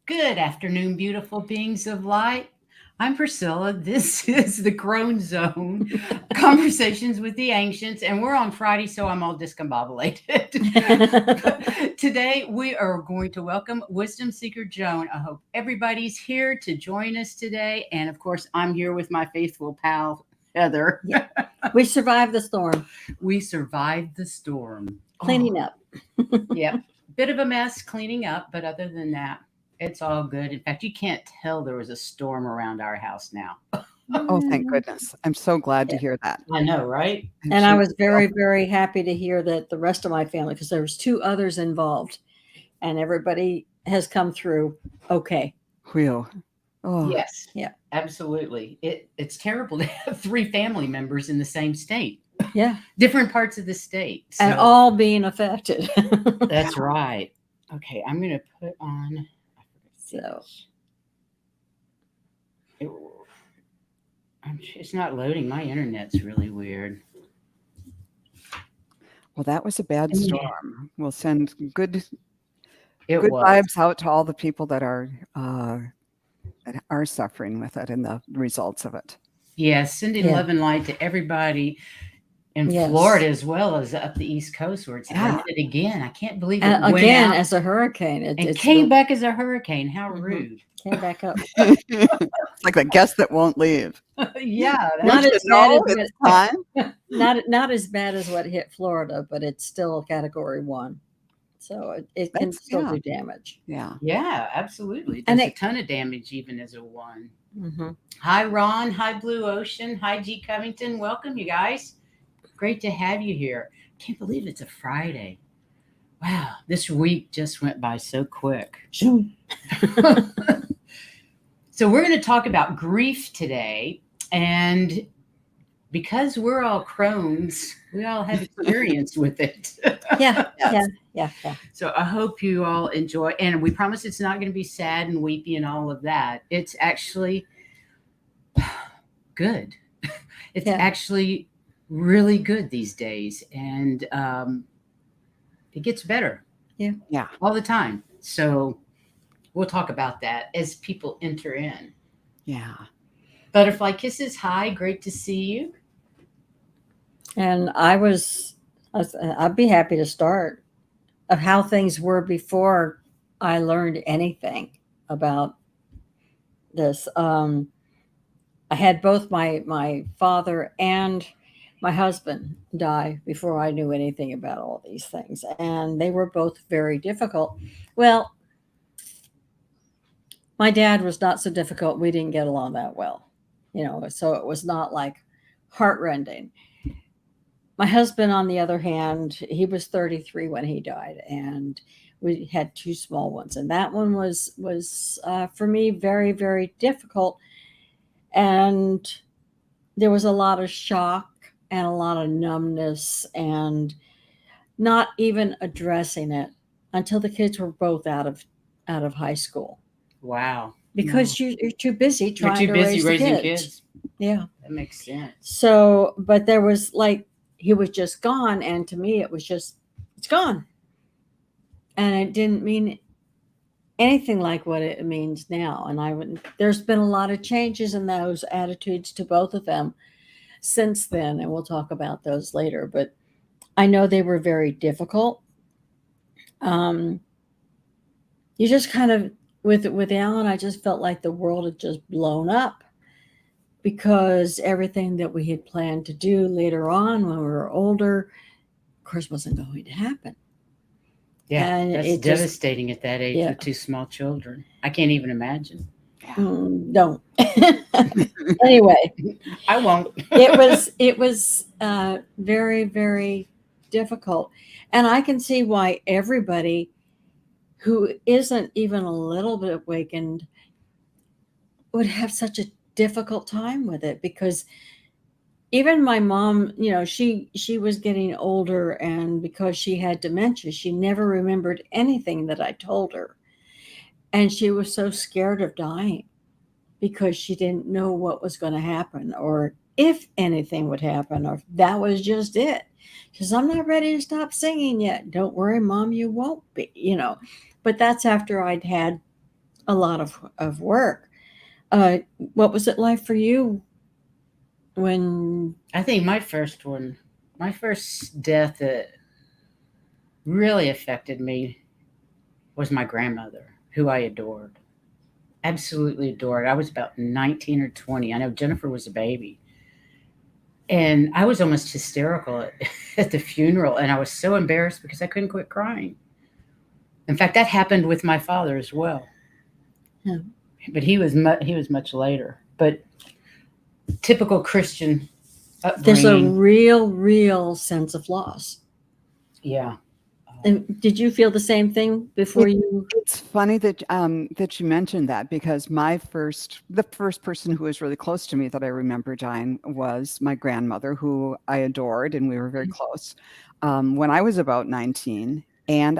Good afternoon, beautiful beings of light. I'm Priscilla. This is the Crone Zone, Conversations with the Ancients, and we're on Friday, so I'm all discombobulated. Today, we are going to welcome Wisdom Seeker Joan. I hope everybody's here to join us today, and of course, I'm here with my faithful pal, Heather. Yeah. We survived the storm. We survived the storm. Cleaning up. Yep. Bit of a mess cleaning up, but other than that, it's all good. In fact, you can't tell there was a storm around our house now. Oh, thank goodness. I'm so glad to hear that. I know, right? And I was very, very happy to hear that the rest of my family, because there was 2 others involved, and everybody has come through okay. Whew. Oh, Yes. Yeah. Absolutely. It's terrible to have 3 family members in the same state. Yeah. Different parts of the state. And So all being affected. that's right. Okay, I'm going to put on. So It's not loading. My internet's really weird. well, that was a bad Yeah. storm. We'll send good It good was. vibes out to all the people that are suffering with it and the results of it. Yeah, sending Yeah. love and light to everybody in Yes. Florida as well as up the East Coast where it's Yeah. ended again. I can't believe it and went again out as a hurricane. and It came back as a hurricane. How Mhm. rude. came back up. It's like the guest that won't leave. Yeah, Not Don't as you bad know as it's time? not as bad as what hit Florida, but it's still category 1. So it can That's- still yeah. do damage. Yeah. yeah, absolutely. It And does a it- ton of damage even as a one. Mm-hmm. Hi, Ron. Hi, Blue Ocean. Hi, G. Covington. Welcome, you guys. Great to have you here. Can't believe it's a Friday. Wow, this week just went by so quick. So we're going to talk about grief today, and because we're all Crones, we all have experience with it. Yeah, Yes. yeah. So I hope you all enjoy, and we promise it's not going to be sad and weepy and all of that. It's actually good. It's Yeah. actually really good these days, and it gets better Yeah. all the time. So we'll talk about that as people enter in. Yeah. Butterfly Kisses, hi, great to see you. And I'd be happy to start of how things were before I learned anything about this. I had both my father and my husband die before I knew anything about all these things, and they were both very difficult. Well, my dad was not so difficult. We didn't get along that well, so it was not like heartrending. My husband, on the other hand, he was 33 when he died, and we had 2 small ones, and that one was for me very, very difficult. And there was a lot of shock and a lot of numbness, and not even addressing it until the kids were both out of high school, Wow. because you're too busy You're trying too to busy raise the raising kids. kids. Yeah. That makes sense. So, but there was like, he was just gone. And to me, it was just, it's gone. And it didn't mean anything like what it means now. And there's been a lot of changes in those attitudes to both of them since then. And we'll talk about those later. But I know they were very difficult. You just kind of, with Alan, I just felt like the world had just blown up, because everything that we had planned to do later on when we were older, of course, wasn't going to happen. Yeah, And that's it just- devastating at that age Yeah. with 2 small children. I can't even imagine. Don't. Anyway, I won't. it was very, very difficult. And I can see why everybody who isn't even a little bit awakened would have such a difficult time with it, because even my mom, she was getting older, and because she had dementia, she never remembered anything that I told her. And she was so scared of dying because she didn't know what was going to happen, or if anything would happen, or if that was just it. She says, I'm not ready to stop singing yet. Don't worry, Mom, you won't be, But that's after I'd had a lot of work. What was it like for you when? I think my first death that really affected me was my grandmother, who I adored. Absolutely adored. I was about 19 or 20. I know Jennifer was a baby. And I was almost hysterical at the funeral. And I was so embarrassed because I couldn't quit crying. In fact, that happened with my father as well. Yeah. But he was much later. But typical Christian There's a upbringing. real sense of loss. Yeah. And did you feel the same thing before you? It's funny that that you mentioned that, because the first person who was really close to me that I remember dying was my grandmother, who I adored, and we were very close. When I was about 19, and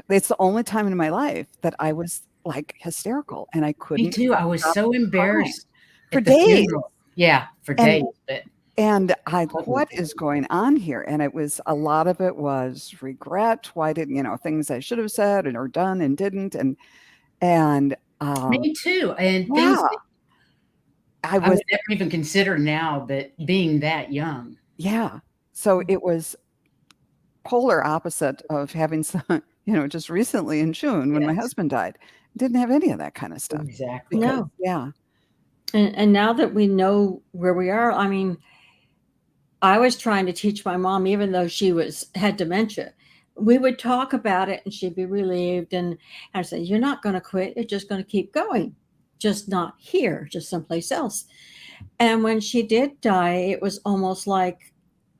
it's the only time in my life that I was like hysterical, and I Me couldn't too. I was stop so crying embarrassed for at the days. funeral. Yeah, for And days. But And what is going on here? And a lot of it was regret. Why didn't, things I should have said or done and didn't. And me too. And things yeah, that I I was, would never even consider now, but being that young. yeah. So it was polar opposite of having some, just recently in June when my Yes, husband died. Didn't have any of that kind of stuff exactly. because, No. yeah. And now that we know where we are, I mean, I was trying to teach my mom, even though she had dementia. We would talk about it and she'd be relieved. And I said, "You're not going to quit. You're just going to keep going, just not here, just someplace else." And when she did die, it was almost like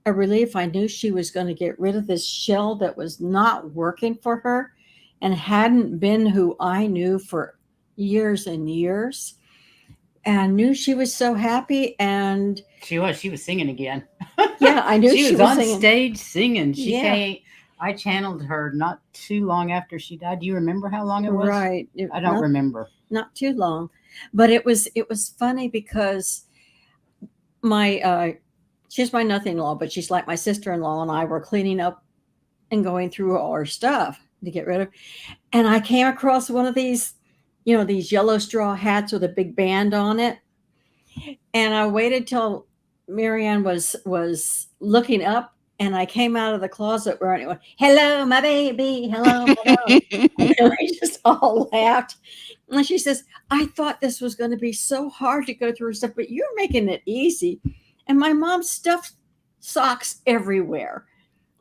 a relief. I knew she was going to get rid of this shell that was not working for her and hadn't been who I knew for years and years. And knew she was so happy. And She was singing again. yeah, I knew She she was was on singing. stage singing. She Yeah. came. I channeled her not too long after she died. Do you remember how long it was? Right. I don't remember. Not too long, but it was funny because she's my nothing-in-law, but she's like my sister-in-law, and I were cleaning up and going through all our stuff to get rid of. And I came across one of these, these yellow straw hats with a big band on it. And I waited till Marianne was looking up, and I came out of the closet where it went, "Hello, my baby. Hello, my dog." And we just all laughed. And she says, "I thought this was going to be so hard to go through stuff, but you're making it easy." And my mom stuffed socks everywhere.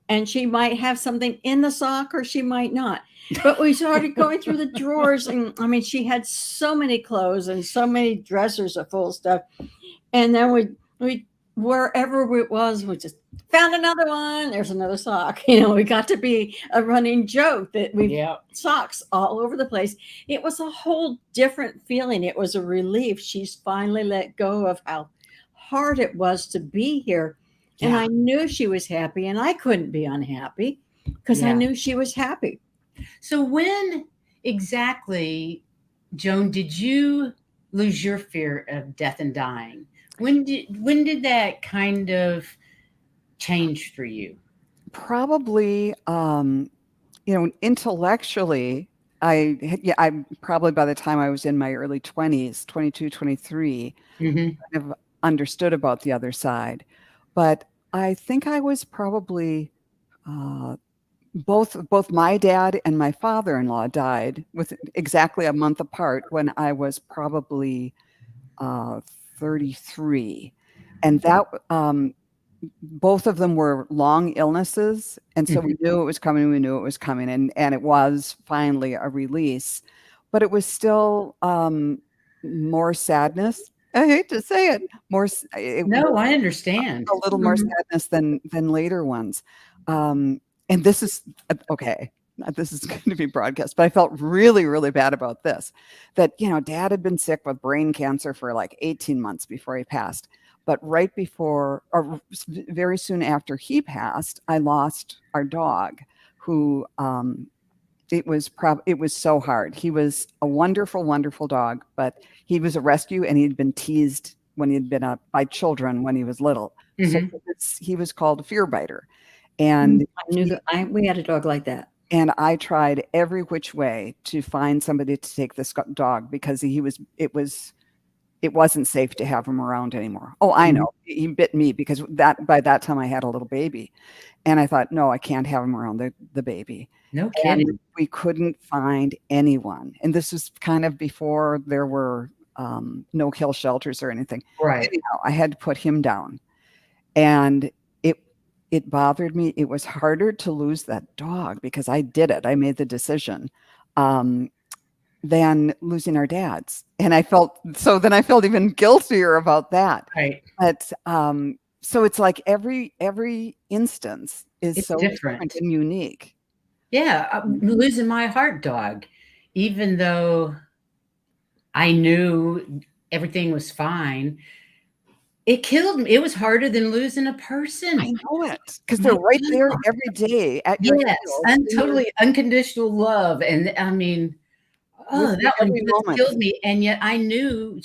And she might have something in the sock or she might not. But we started going through the drawers. And I mean, she had so many clothes and so many dressers of full stuff. And then we wherever it was, we just found another one. There's another sock. We got to be a running joke that we socks all over the place. It was a whole different feeling. It was a relief. She's finally let go of how hard it was to be here. And Yeah. I knew she was happy, and I couldn't be unhappy because I Yeah. knew she was happy. So when exactly, Joan, did you lose your fear of death and dying? When did that kind of change for you? Probably, intellectually, I probably by the time I was in my early 20s, 22, 23, Mm-hmm. kind of understood about the other side. But I think I was probably both my dad and my father-in-law died with exactly a month apart when I was probably 33, and that both of them were long illnesses, and so we knew it was coming. We knew it was coming, and it was finally a release, but it was still more sadness. I hate to say it, No, I understand. a little more sadness than later ones. And this is okay. This is going to be broadcast, but I felt really, really bad about this. That Dad had been sick with brain cancer for like 18 months before he passed. But right before, or very soon after he passed, I lost our dog, who it was so hard. He was a wonderful, wonderful dog, but he was a rescue, and he'd been teased when he'd been up by children when he was little. So he was called a fear biter. And I knew that we had a dog like that. And I tried every which way to find somebody to take this dog because it wasn't safe to have him around anymore. Oh, I know. He bit me because by that time I had a little baby. And I thought, no, I can't have him around the baby. No And kidding. we couldn't find anyone. And this was kind of before there were no-kill shelters or anything. Right. Anyhow, I had to put him down. And it bothered me. It was harder to lose that dog because I did it. I made the decision. Than losing our dads. And then I felt even guiltier about that. Right. But so it's like every instance is It's so different and unique. Yeah, losing my heart dog, even though I knew everything was fine, it killed me. It was harder than losing a person. I know it because they're right there every day at your and totally unconditional love. And I mean, that one just killed me. And yet I knew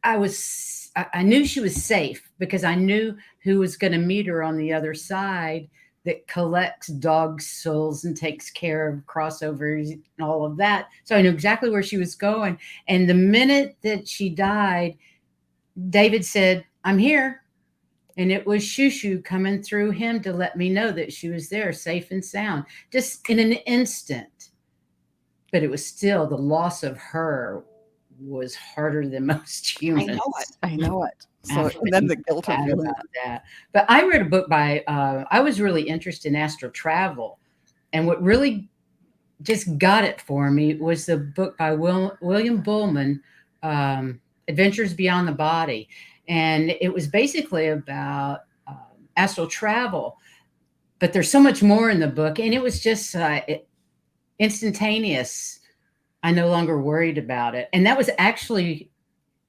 I knew she was safe because I knew who was going to meet her on the other side that collects dog souls and takes care of crossovers and all of that. So I knew exactly where she was going. And the minute that she died, David said, "I'm here." And it was Shushu coming through him to let me know that she was there, safe and sound, just in an instant. But it was still, the loss of her was harder than most humans. I know it. So and then the guilt of that. But I read a book by, I was really interested in astral travel. And what really just got it for me was the book by William Buhlman, Adventures Beyond the Body. And it was basically about astral travel. But there's so much more in the book. And it was just instantaneous. I no longer worried about it. And that was actually,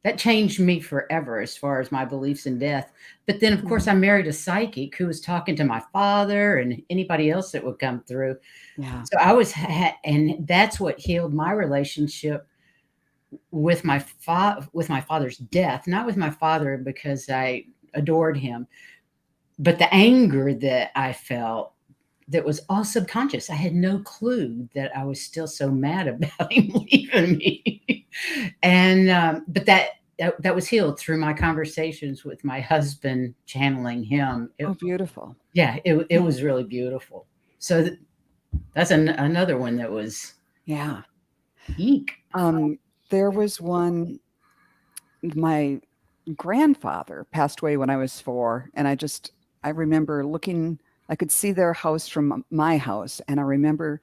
that changed me forever as far as my beliefs in death. But then, of course, I married a psychic who was talking to my father and anybody else that would come through. Yeah. So I was, and that's what healed my relationship with my father's death, not with my father because I adored him, but the anger that I felt that was all subconscious. I had no clue that I was still so mad about him leaving me. And, but that was healed through my conversations with my husband, channeling him. Beautiful. Yeah, it was really beautiful. So that's another one that was unique. There was one, my grandfather passed away when I was 4. And I remember looking, I could see their house from my house. And I remember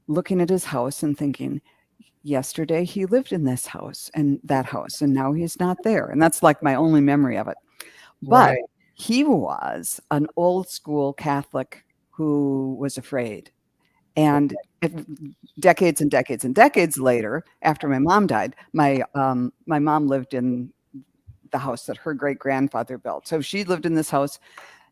looking at his house and thinking, yesterday he lived in this house and that house, and now he's not there. And that's like my only memory of it. But he was an old school Catholic who was afraid. And decades and decades and decades later, after my mom died, my mom lived in the house that her great-grandfather built. So she lived in this house.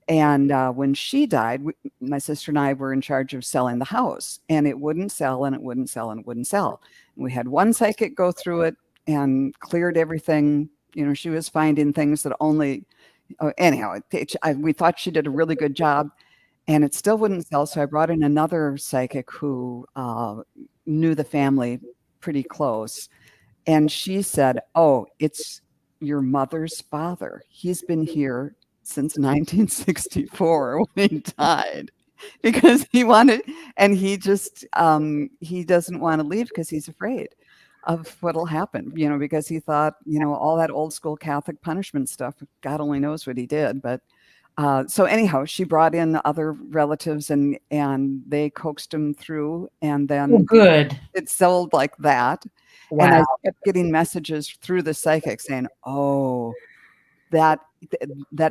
And when she died, my sister and I were in charge of selling the house. And it wouldn't sell, and it wouldn't sell, and it wouldn't sell. And we had one psychic go through it and cleared everything. You know, she was finding things that only... anyhow, we thought she did a really good job. And it still wouldn't sell. So I brought in another psychic who knew the family pretty close. And she said, "Oh, it's your mother's father. He's been here since 1964 when he died." Because he wanted, and he just, he doesn't want to leave because he's afraid of what'll happen, you know, because he thought, you know, all that old school Catholic punishment stuff, God only knows what he did. But so anyhow, she brought in other relatives and they coaxed him through, and then good. It sold like that. Wow. And I kept getting messages through the psychic saying, "Oh, that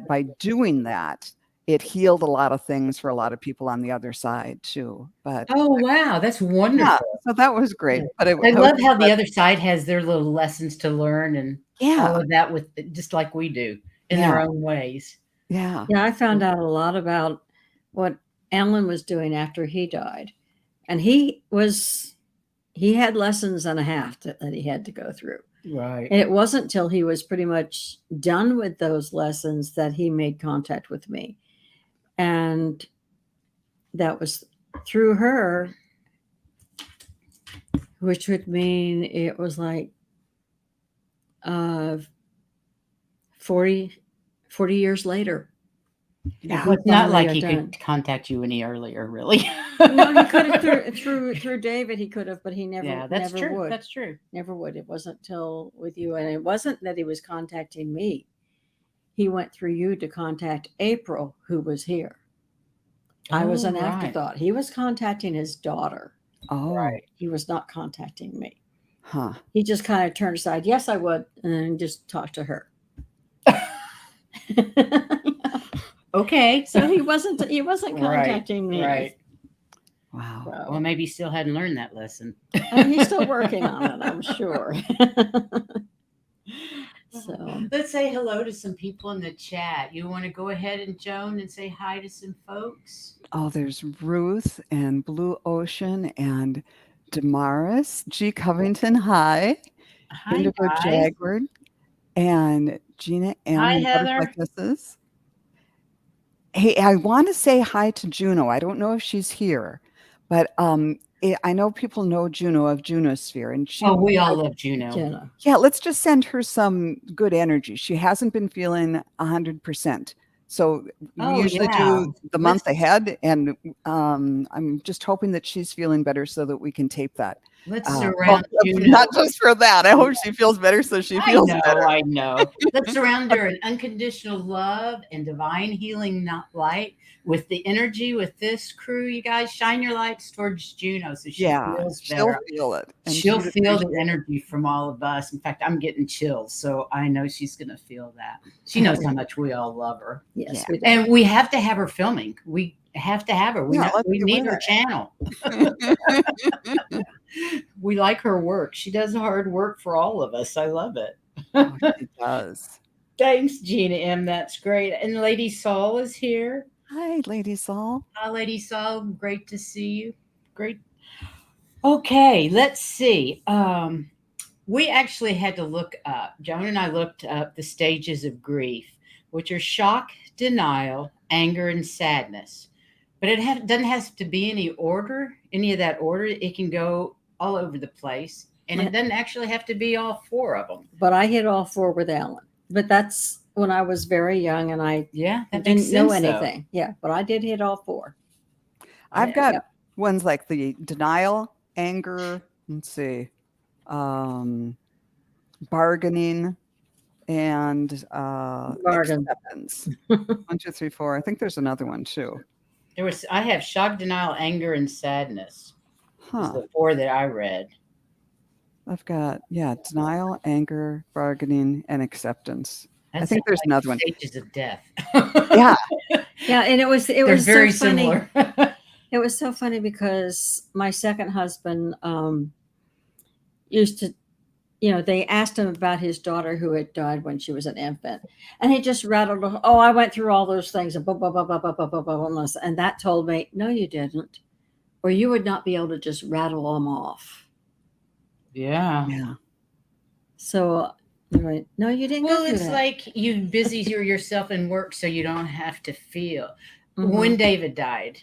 by doing that, it healed a lot of things for a lot of people on the other side too." But oh wow, that's wonderful. Yeah, so that was great. But I love how the other side has their little lessons to learn and all of that with just like we do in their own ways. Yeah, I found out a lot about what Alan was doing after he died, and he had lessons and a half that he had to go through. Right. And it wasn't till he was pretty much done with those lessons that he made contact with me. And that was through her, which would mean it was like 40 years later. Yeah. Well, it's not Finally like are he done. could contact you any earlier, really. No, he could have through David. He could have, but he never, Yeah, that's never true. would. That's true. Never would. It wasn't till with you, and it wasn't that he was contacting me. He went through you to contact April, who was here. I was Oh, an right. afterthought. He was contacting his daughter. Oh, Right. He was not contacting me. huh. He just kind of turned aside. Yes, I would, and then just talked to her. Okay. So he wasn't contacting me. Right. Wow. So, Well, maybe he still hadn't learned that lesson. and he's still working on it, I'm sure. So Let's say hello to some people in the chat. You want to go ahead and Joan and say hi to some folks? Oh, there's Ruth and Blue Ocean and Damaris, G. Covington. Hi. Hi, Indigo guys. Jaguar and Gina M. Hi, and Butterfly Heather. Kisses. Hey, I want to say hi to Juno. I don't know if she's here, but I know people know Juno of Junosphere, and she. Oh, we all love Juno. Jenna. Yeah, let's just send her some good energy. She hasn't been feeling 100%. So we Oh, usually yeah. do the month Let's- ahead, and I'm just hoping that she's feeling better so that we can tape that. Let's Well, surround Juno. not just for that. I hope she feels better so she feels better. I know. Let's surround her in unconditional love and divine healing, not light, with the energy with this crew. You guys shine your lights towards Juno so she Yeah, feels she'll better. feel it. and She'll she'd feel appreciate the energy from all of us. In fact, I'm getting chills, so I know she's going to feel that. She knows how much we all love her. Yes, Yeah. we do. And we have to have her filming. We have to have her. We, Yeah, let's we get need with her channel. We like her work. She does hard work for all of us. I love it. Oh, she does. Thanks, Gina M. That's great. And Lady Saul is here. Hi, Lady Saul. Hi, Lady Saul. Great to see you. Great. Okay, let's see. We actually had to look up, Joan and I looked up the stages of grief, which are shock, denial, anger, and sadness. But it doesn't have to be any of that order. It can go all over the place. And it doesn't actually have to be all four of them. But I hit all four with Alan. But that's when I was very young and I Yeah, that makes didn't know sense, though. anything. Yeah, but I did hit all four. I've Yeah. got ones like the denial, anger, let's see, bargaining, and Bargain. acceptance. 1, 2, 3, 4. I think there's another one too. I have shock, denial, anger, and sadness. It's Huh. the four that I read. I've got, denial, anger, bargaining, and acceptance. I That think sounds there's like another one. Stages of death. Yeah. Yeah, and it was They're very so funny. similar. It was so funny because my second husband used to, they asked him about his daughter who had died when she was an infant. And he just rattled, oh, I went through all those things. And blah, blah, blah, blah, blah, blah, blah, blah, blah. And that told me, no, you didn't. Or you would not be able to just rattle them off. Yeah. Yeah. So, no, you didn't Well, go through it's that. like you busy yourself in work so you don't have to feel. Mhm. When David died,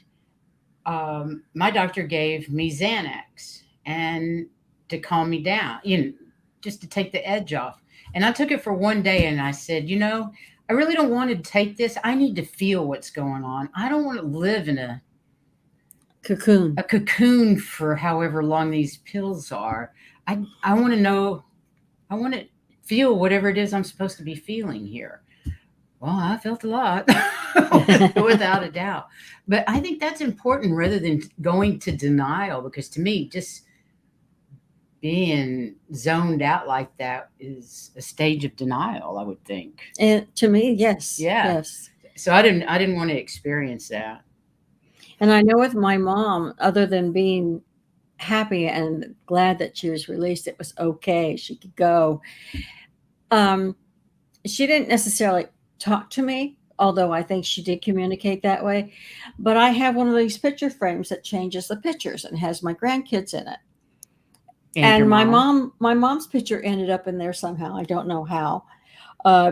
my doctor gave me Xanax and to calm me down, just to take the edge off. And I took it for one day and I said, I really don't want to take this. I need to feel what's going on. I don't want to live in a cocoon for however long these pills are. I want to know, I want to feel whatever it is I'm supposed to be feeling here. Well, I felt a lot without a doubt. But I think that's important rather than going to denial, because to me, just being zoned out like that is a stage of denial, I would think. And to me, yes. Yeah. Yes. So I didn't want to experience that. And I know with my mom, other than being happy and glad that she was released, it was okay. She could go. She didn't necessarily talk to me, although I think she did communicate that way. But I have one of these picture frames that changes the pictures and has my grandkids in it. And your my mom's picture ended up in there somehow. I don't know how,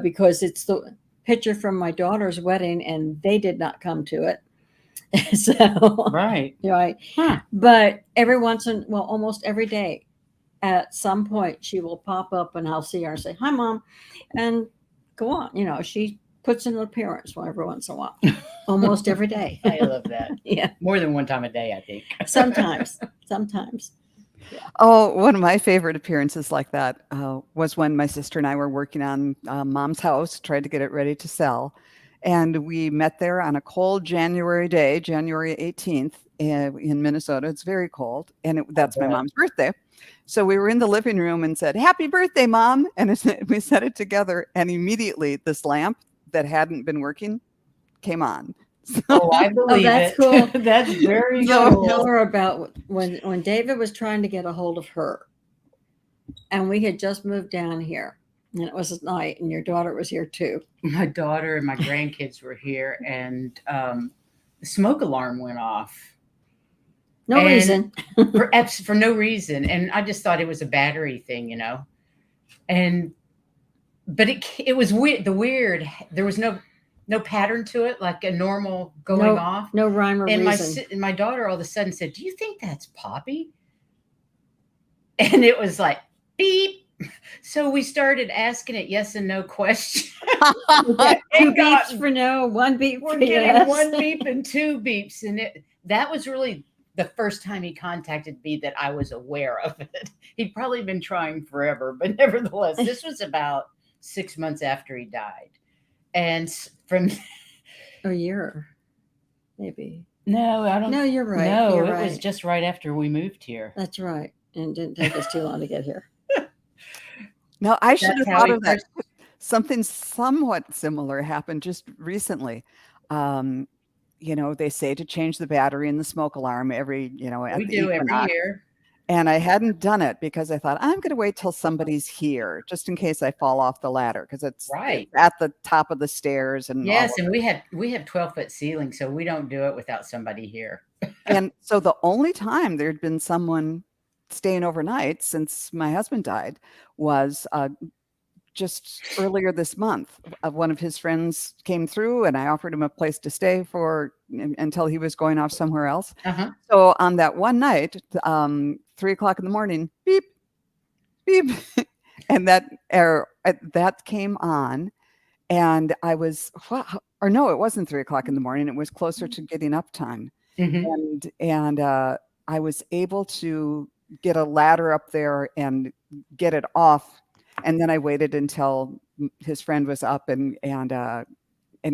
because it's the picture from my daughter's wedding and they did not come to it. So, Right. right. Huh. But almost every day, at some point, she will pop up and I'll see her and say, "Hi, Mom," and go on. She puts in an appearance every once in a while, almost every day. I love that. Yeah, More than one time a day, I think. sometimes. Oh, one of my favorite appearances like that was when my sister and I were working on Mom's house, tried to get it ready to sell. And we met there on a cold January day, January 18th in Minnesota. It's very cold. And that's my bet. mom's birthday. So we were in the living room and said, "Happy birthday, Mom." And we said it together. And immediately this lamp that hadn't been working came on. Oh, I believe that's it. cool. That's very You gotta cool. tell her about when David was trying to get a hold of her, and we had just moved down here, and it was at night, and your daughter was here too. My daughter and my grandkids were here, and the smoke alarm went off. No And reason. For no reason. And I just thought it was a battery thing, but it was weird. There was no pattern to it, like a normal going off. No rhyme or And reason. my daughter all of a sudden said, "Do you think that's Poppy?" And it was like, beep. So we started asking it yes and no questions. Two beeps for no, one beep We're for getting yes. one beep and two beeps. And that was really the first time he contacted me that I was aware of it. He'd probably been trying forever, but nevertheless, this was about 6 months after he died. And from A year, maybe. no, I don't. No, you're right. No, You're it right. was just right after we moved here. That's right. And it didn't take us too long to get here. No, I should have That's how thought he of that. first- Something somewhat similar happened just recently. They say to change the battery in the smoke alarm every, at We the do every equinox. year. And I hadn't done it because I thought I'm going to wait till somebody's here, just in case I fall off the ladder, because it's Right. at the top of the stairs. And all Yes, of and we have 12-foot ceilings, so we don't do it without somebody here. And so the only time there'd been someone staying overnight since my husband died was just earlier this month. One of his friends came through and I offered him a place to stay until he was going off somewhere else. Uh-huh. So on that one night, 3:00 in the morning, beep, beep. And that came on. And I was, or no, it wasn't 3:00 in the morning. It was closer to getting up time. Mm-hmm. And I was able to get a ladder up there and get it off. And then I waited until his friend was up and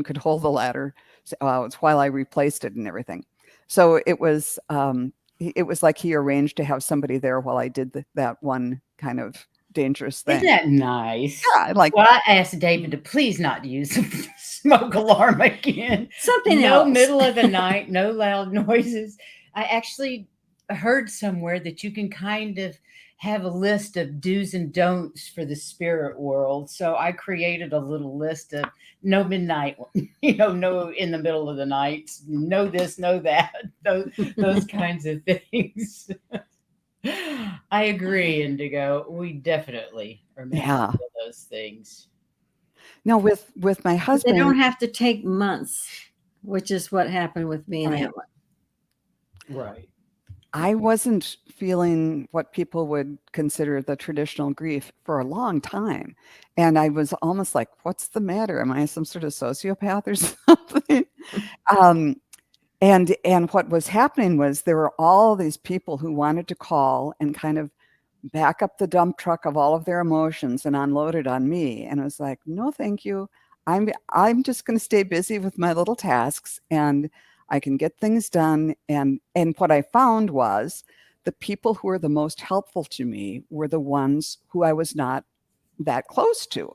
could hold the ladder while I replaced it and everything. So it was like he arranged to have somebody there while I did that one kind of dangerous thing. Isn't that nice? Yeah, Well, I asked David to please not use the smoke alarm again. Something No else. middle of the night, no loud noises. I actually heard somewhere that you can kind of have a list of do's and don'ts for the spirit world. So I created a little list of no midnight, no in the middle of the night, no this, no that, those kinds of things. I agree, Indigo. We definitely are meant to do those things. Now with my They husband, don't have to take months, which is what happened with me and Right. Emma. Right. I wasn't feeling what people would consider the traditional grief for a long time. And I was almost like, what's the matter? Am I some sort of sociopath or something? And what was happening was there were all these people who wanted to call and kind of back up the dump truck of all of their emotions and unload it on me. And I was like, no, thank you. I'm just going to stay busy with my little tasks and I can get things done. And what I found was the people who were the most helpful to me were the ones who I was not that close to.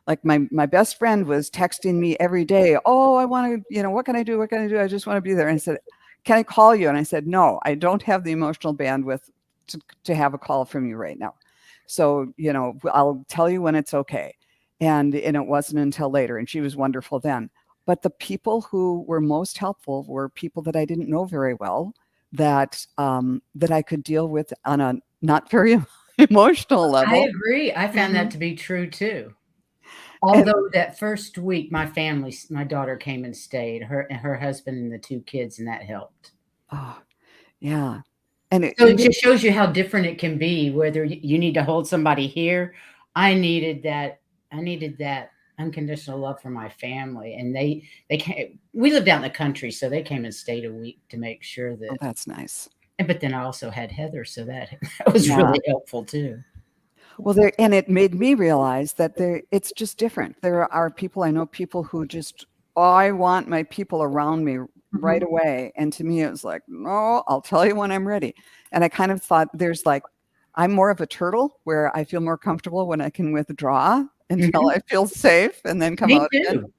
Like my best friend was texting me every day. Oh, I want to, what can I do? What can I do? I just want to be there. And I said, can I call you? And I said, no, I don't have the emotional bandwidth to have a call from you right now. So, I'll tell you when it's okay. And it wasn't until later. And she was wonderful then. But the people who were most helpful were people that I didn't know very well, that I could deal with on a not very emotional level. I agree. I found that to be true too. Although that first week, my daughter came and stayed, her husband and the 2 kids, and that helped. Oh, yeah. And So it just shows you how different it can be, whether you need to hold somebody here. I needed that unconditional love for my family, and they came. We lived out in the country, so they came and stayed a week to make sure oh, that. that's nice. But then I also had Heather, so that was Yeah. really helpful too. Well, and it made me realize that it's just different. There are people, I know people who just, oh, I want my people around me right away. And to me, it was like, no, I'll tell you when I'm ready. And I kind of thought I'm more of a turtle where I feel more comfortable when I can withdraw until I feel safe and then come Me out again. too.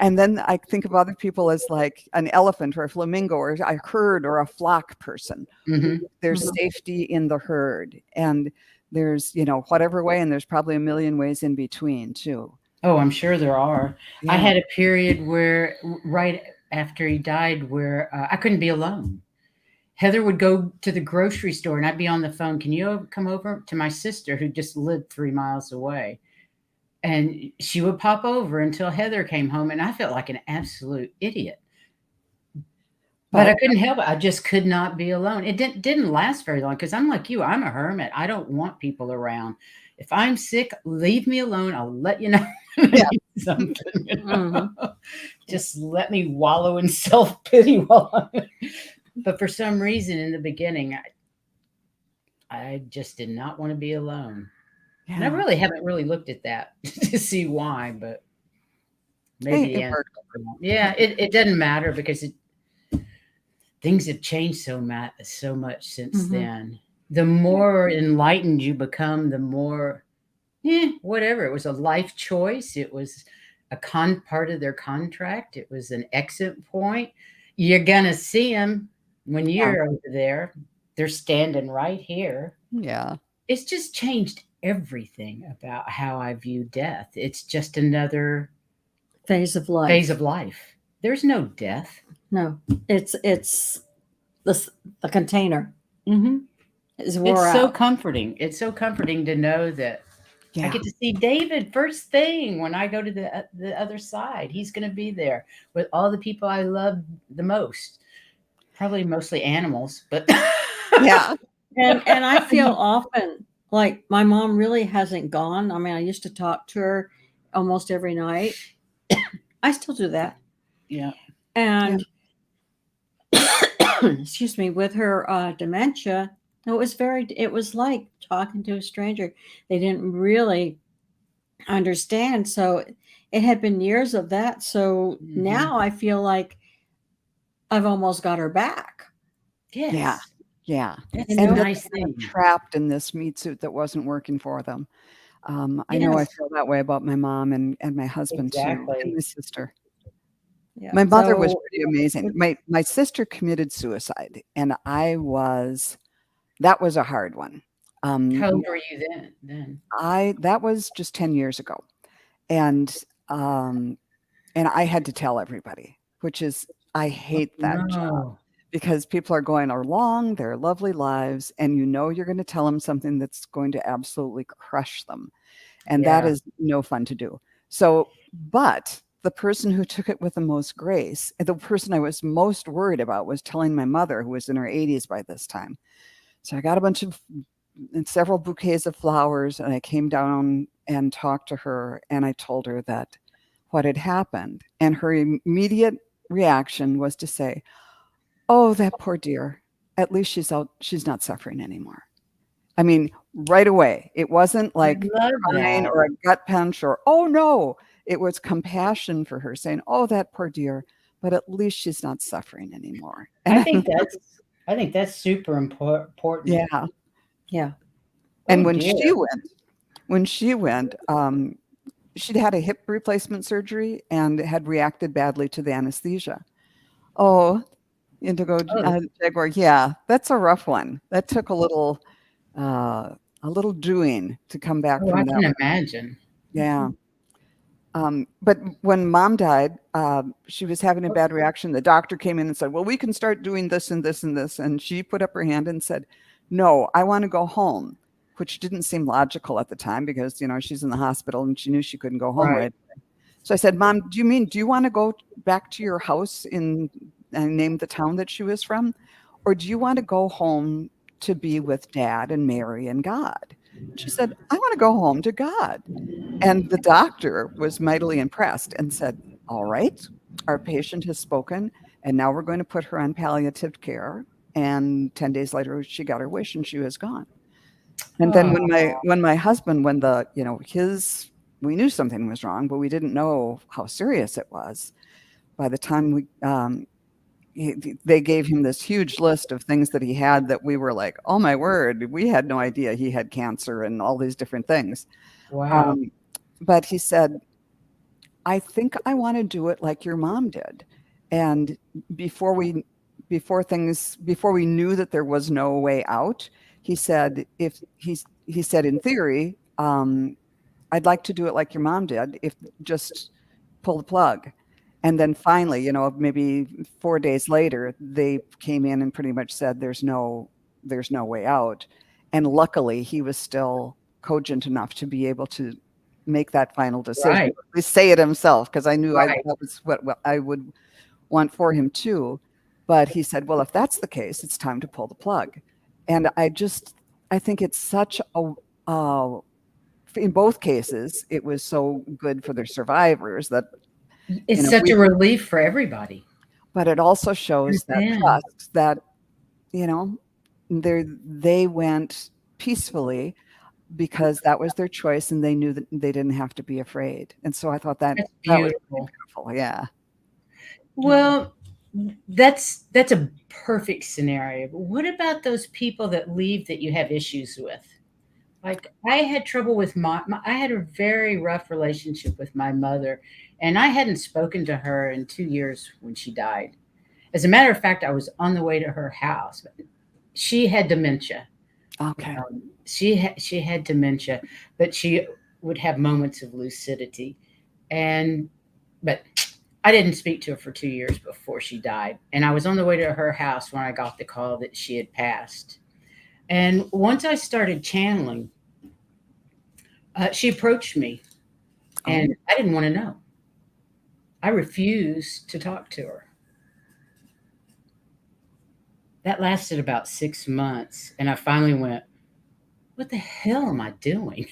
And then I think of other people as like an elephant or a flamingo or a herd or a flock person. There's safety in the herd, and there's, whatever way, and there's probably a million ways in between too. Oh, I'm sure there are. Yeah. I had a period where right after he died where I couldn't be alone. Heather would go to the grocery store and I'd be on the phone. Can you come over to my sister who just lived 3 miles away? And she would pop over until Heather came home, and I felt like an absolute idiot. But I couldn't help it. I just could not be alone. It didn't last very long because I'm like you. I'm a hermit. I don't want people around. If I'm sick, leave me alone. I'll let you know something. Just let me wallow in self-pity but for some reason in the beginning, I just did not want to be alone. Yeah. And I really haven't looked at that to see why, but maybe the answer. Yeah, it doesn't matter because things have changed so much since then. The more enlightened you become, the more, whatever. It was a life choice. It was a part of their contract. It was an exit point. You're gonna see them when you're over there. They're standing right here. Yeah. It's just changed everything about how I view death. It's just another phase of life. There's no death. No, it's the container. It's so comforting. It's so comforting to know that I get to see David first thing when I go to the other side. He's going to be there with all the people I love the most. Probably mostly animals, but yeah. And I feel often like my mom really hasn't gone. I mean, I used to talk to her almost every night. I still do that. Yeah. And excuse me, with her dementia, it was like talking to a stranger. They didn't really understand. So it had been years of that. So now I feel like I've almost got her back. Yes. Yeah. Yeah. That's a nice thing. Trapped in this meat suit that wasn't working for them. I know I feel that way about my mom and my husband too, and my sister. Yeah. My mother was pretty amazing. My sister committed suicide, and that was a hard one. How old were you then? That was just 10 years ago. And I had to tell everybody, which is, I hate that job. Because people are going along their lovely lives, and you're going to tell them something that's going to absolutely crush them. And that is no fun to do. So, but the person who took it with the most grace, the person I was most worried about, was telling my mother, who was in her 80s by this time. So I got several bouquets of flowers, and I came down and talked to her, and I told her that what had happened. And her immediate reaction was to say, "Oh, that poor dear. At least she's not suffering anymore." I mean, right away. It wasn't like crying or a gut punch or, "Oh no." It was compassion for her, saying, "Oh, that poor dear, but at least she's not suffering anymore." I think that's super important. Yeah. Yeah. And when she went, she'd had a hip replacement surgery and had reacted badly to the anesthesia. Oh, Indigo Jaguar. Yeah, that's a rough one. That took a little doing to come back from that. I can imagine. Yeah. But when Mom died, she was having a bad reaction. The doctor came in and said, "Well, we can start doing this and this and this." And she put up her hand and said, "No, I want to go home," which didn't seem logical at the time because, she's in the hospital and she knew she couldn't go home Right. right away. So I said, Mom, do you want to go back to your house and named the town that she was from? Or do you want to go home to be with Dad and Mary and God? She said, I want to go home to God. And the doctor was mightily impressed and said, all right, our patient has spoken, and now we're going to put her on palliative care. And 10 days later, she got her wish and she was gone. And then when my husband, we knew something was wrong, but we didn't know how serious it was. By the time they gave him this huge list of things that he had that we were like, oh my word, we had no idea he had cancer and all these different things. Wow. But he said, I think I want to do it like your mom did. And before we knew that there was no way out, he said, he said, in theory, I'd like to do it like your mom did, if just pull the plug. And then finally, maybe 4 days later, they came in and pretty much said, there's no way out. And luckily he was still cogent enough to be able to make that final decision. Right. To say it himself, because I knew Right. that was what I would want for him too. But he said, well, if that's the case, it's time to pull the plug. And I think it's such in both cases, it was so good for the survivors that It's such a relief for everybody. But it also shows that trust that, they went peacefully because that was their choice and they knew that they didn't have to be afraid. And so I thought that was beautiful. Yeah. Well, that's a perfect scenario. But what about those people that leave that you have issues with? Like I had trouble with I had a very rough relationship with my mother, and I hadn't spoken to her in 2 years when she died. As a matter of fact, I was on the way to her house. She had dementia. Okay. She had dementia, but she would have moments of lucidity. But I didn't speak to her for 2 years before she died. And I was on the way to her house when I got the call that she had passed. And once I started channeling, she approached me and I didn't want to know. I refused to talk to her. That lasted about 6 months. And I finally went, what the hell am I doing?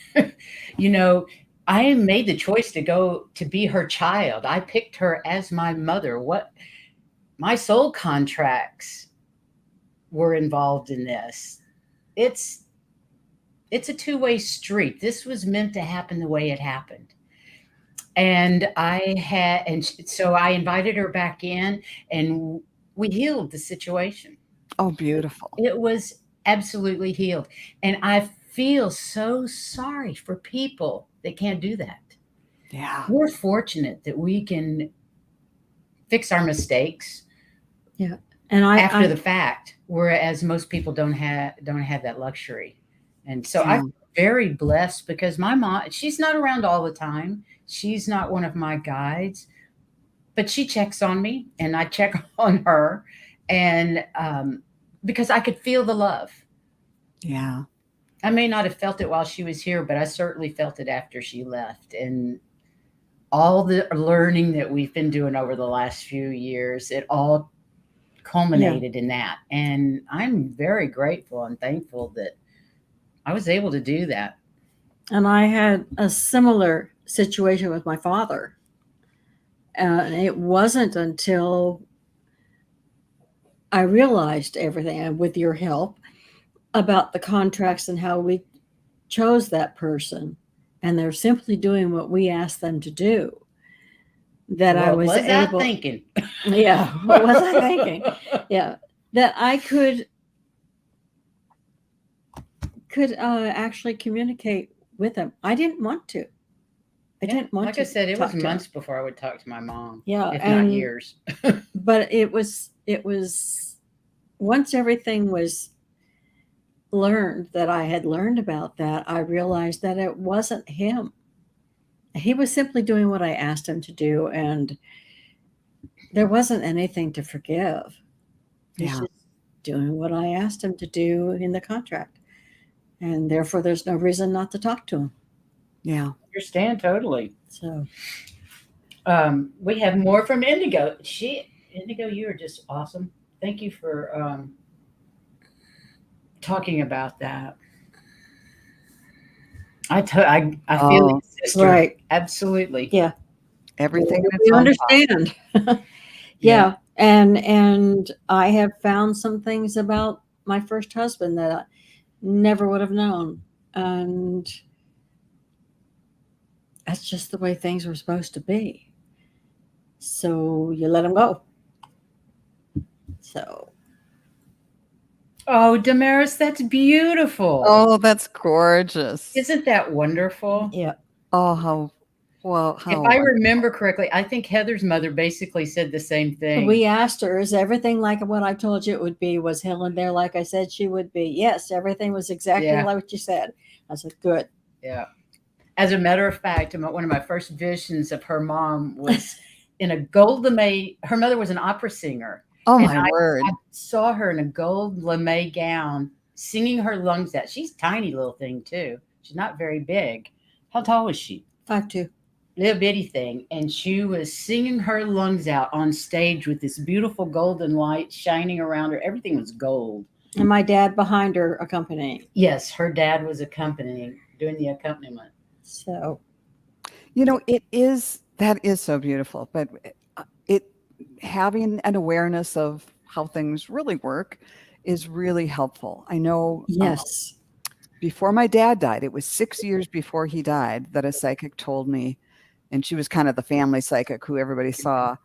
I made the choice to go to be her child. I picked her as my mother. My soul contracts were involved in this. It's a two-way street. This was meant to happen the way it happened. And so I invited her back in and we healed the situation. Oh, beautiful. It was absolutely healed. And I feel so sorry for people that can't do that. Yeah. We're fortunate that we can fix our mistakes. Yeah. And after the fact, whereas most people don't have that luxury. And so I'm very blessed because my mom, she's not around all the time. She's not one of my guides, but she checks on me and I check on her. And because I could feel the love. Yeah. I may not have felt it while she was here, but I certainly felt it after she left. And all the learning that we've been doing over the last few years, it all culminated in that. And I'm very grateful and thankful that I was able to do that. And I had a similar situation with my father. And it wasn't until I realized everything, and with your help, about the contracts and how we chose that person. And they're simply doing what we asked them to do. That I was able. Thinking? Yeah. What was I thinking? Yeah. That I could actually communicate with them. I didn't want to. I didn't want to. Like I said, it was months before I would talk to my mom. Yeah. If not years. But it was once everything was learned that I had learned about that, I realized that it wasn't him. He was simply doing what I asked him to do, and there wasn't anything to forgive. He's just doing what I asked him to do in the contract. and therefore there's no reason not to talk to him. Yeah. Understand totally. So We have more from Indigo. Indigo, you are just awesome. Thank you for talking about that. I feel Oh, like a sister. right. Absolutely. Yeah. everything in its We own understand. Yeah. And I have found some things about my first husband that I never would have known. And that's just the way things were supposed to be. So you let them go. So Oh, Damaris, that's beautiful. Oh, that's gorgeous. Isn't that wonderful? yeah. Oh, how well, If how I wonderful. remember correctly, I think Heather's mother basically said the same thing. We asked her, is everything like what I told you it would be? Was Helen there like I said she would be? Yes, everything was exactly Yeah. like what you said. I said, good. Yeah. As a matter of fact, one of my first visions of her mom was in a gold lame. Her mother was an opera singer. Oh And my word. I saw her in a gold lame gown singing her lungs out. She's a tiny little thing too. She's not very big. How tall was she? 5'2". Little bitty thing. And she was singing her lungs out on stage with this beautiful golden light shining around her. Everything was gold. And my dad behind her accompanying. Yes, her dad was doing the accompaniment. So that is so beautiful, but it having an awareness of how things really work is really helpful. I know yes. before my dad died, it was 6 years before he died that a psychic told me, and she was kind of the family psychic who everybody saw.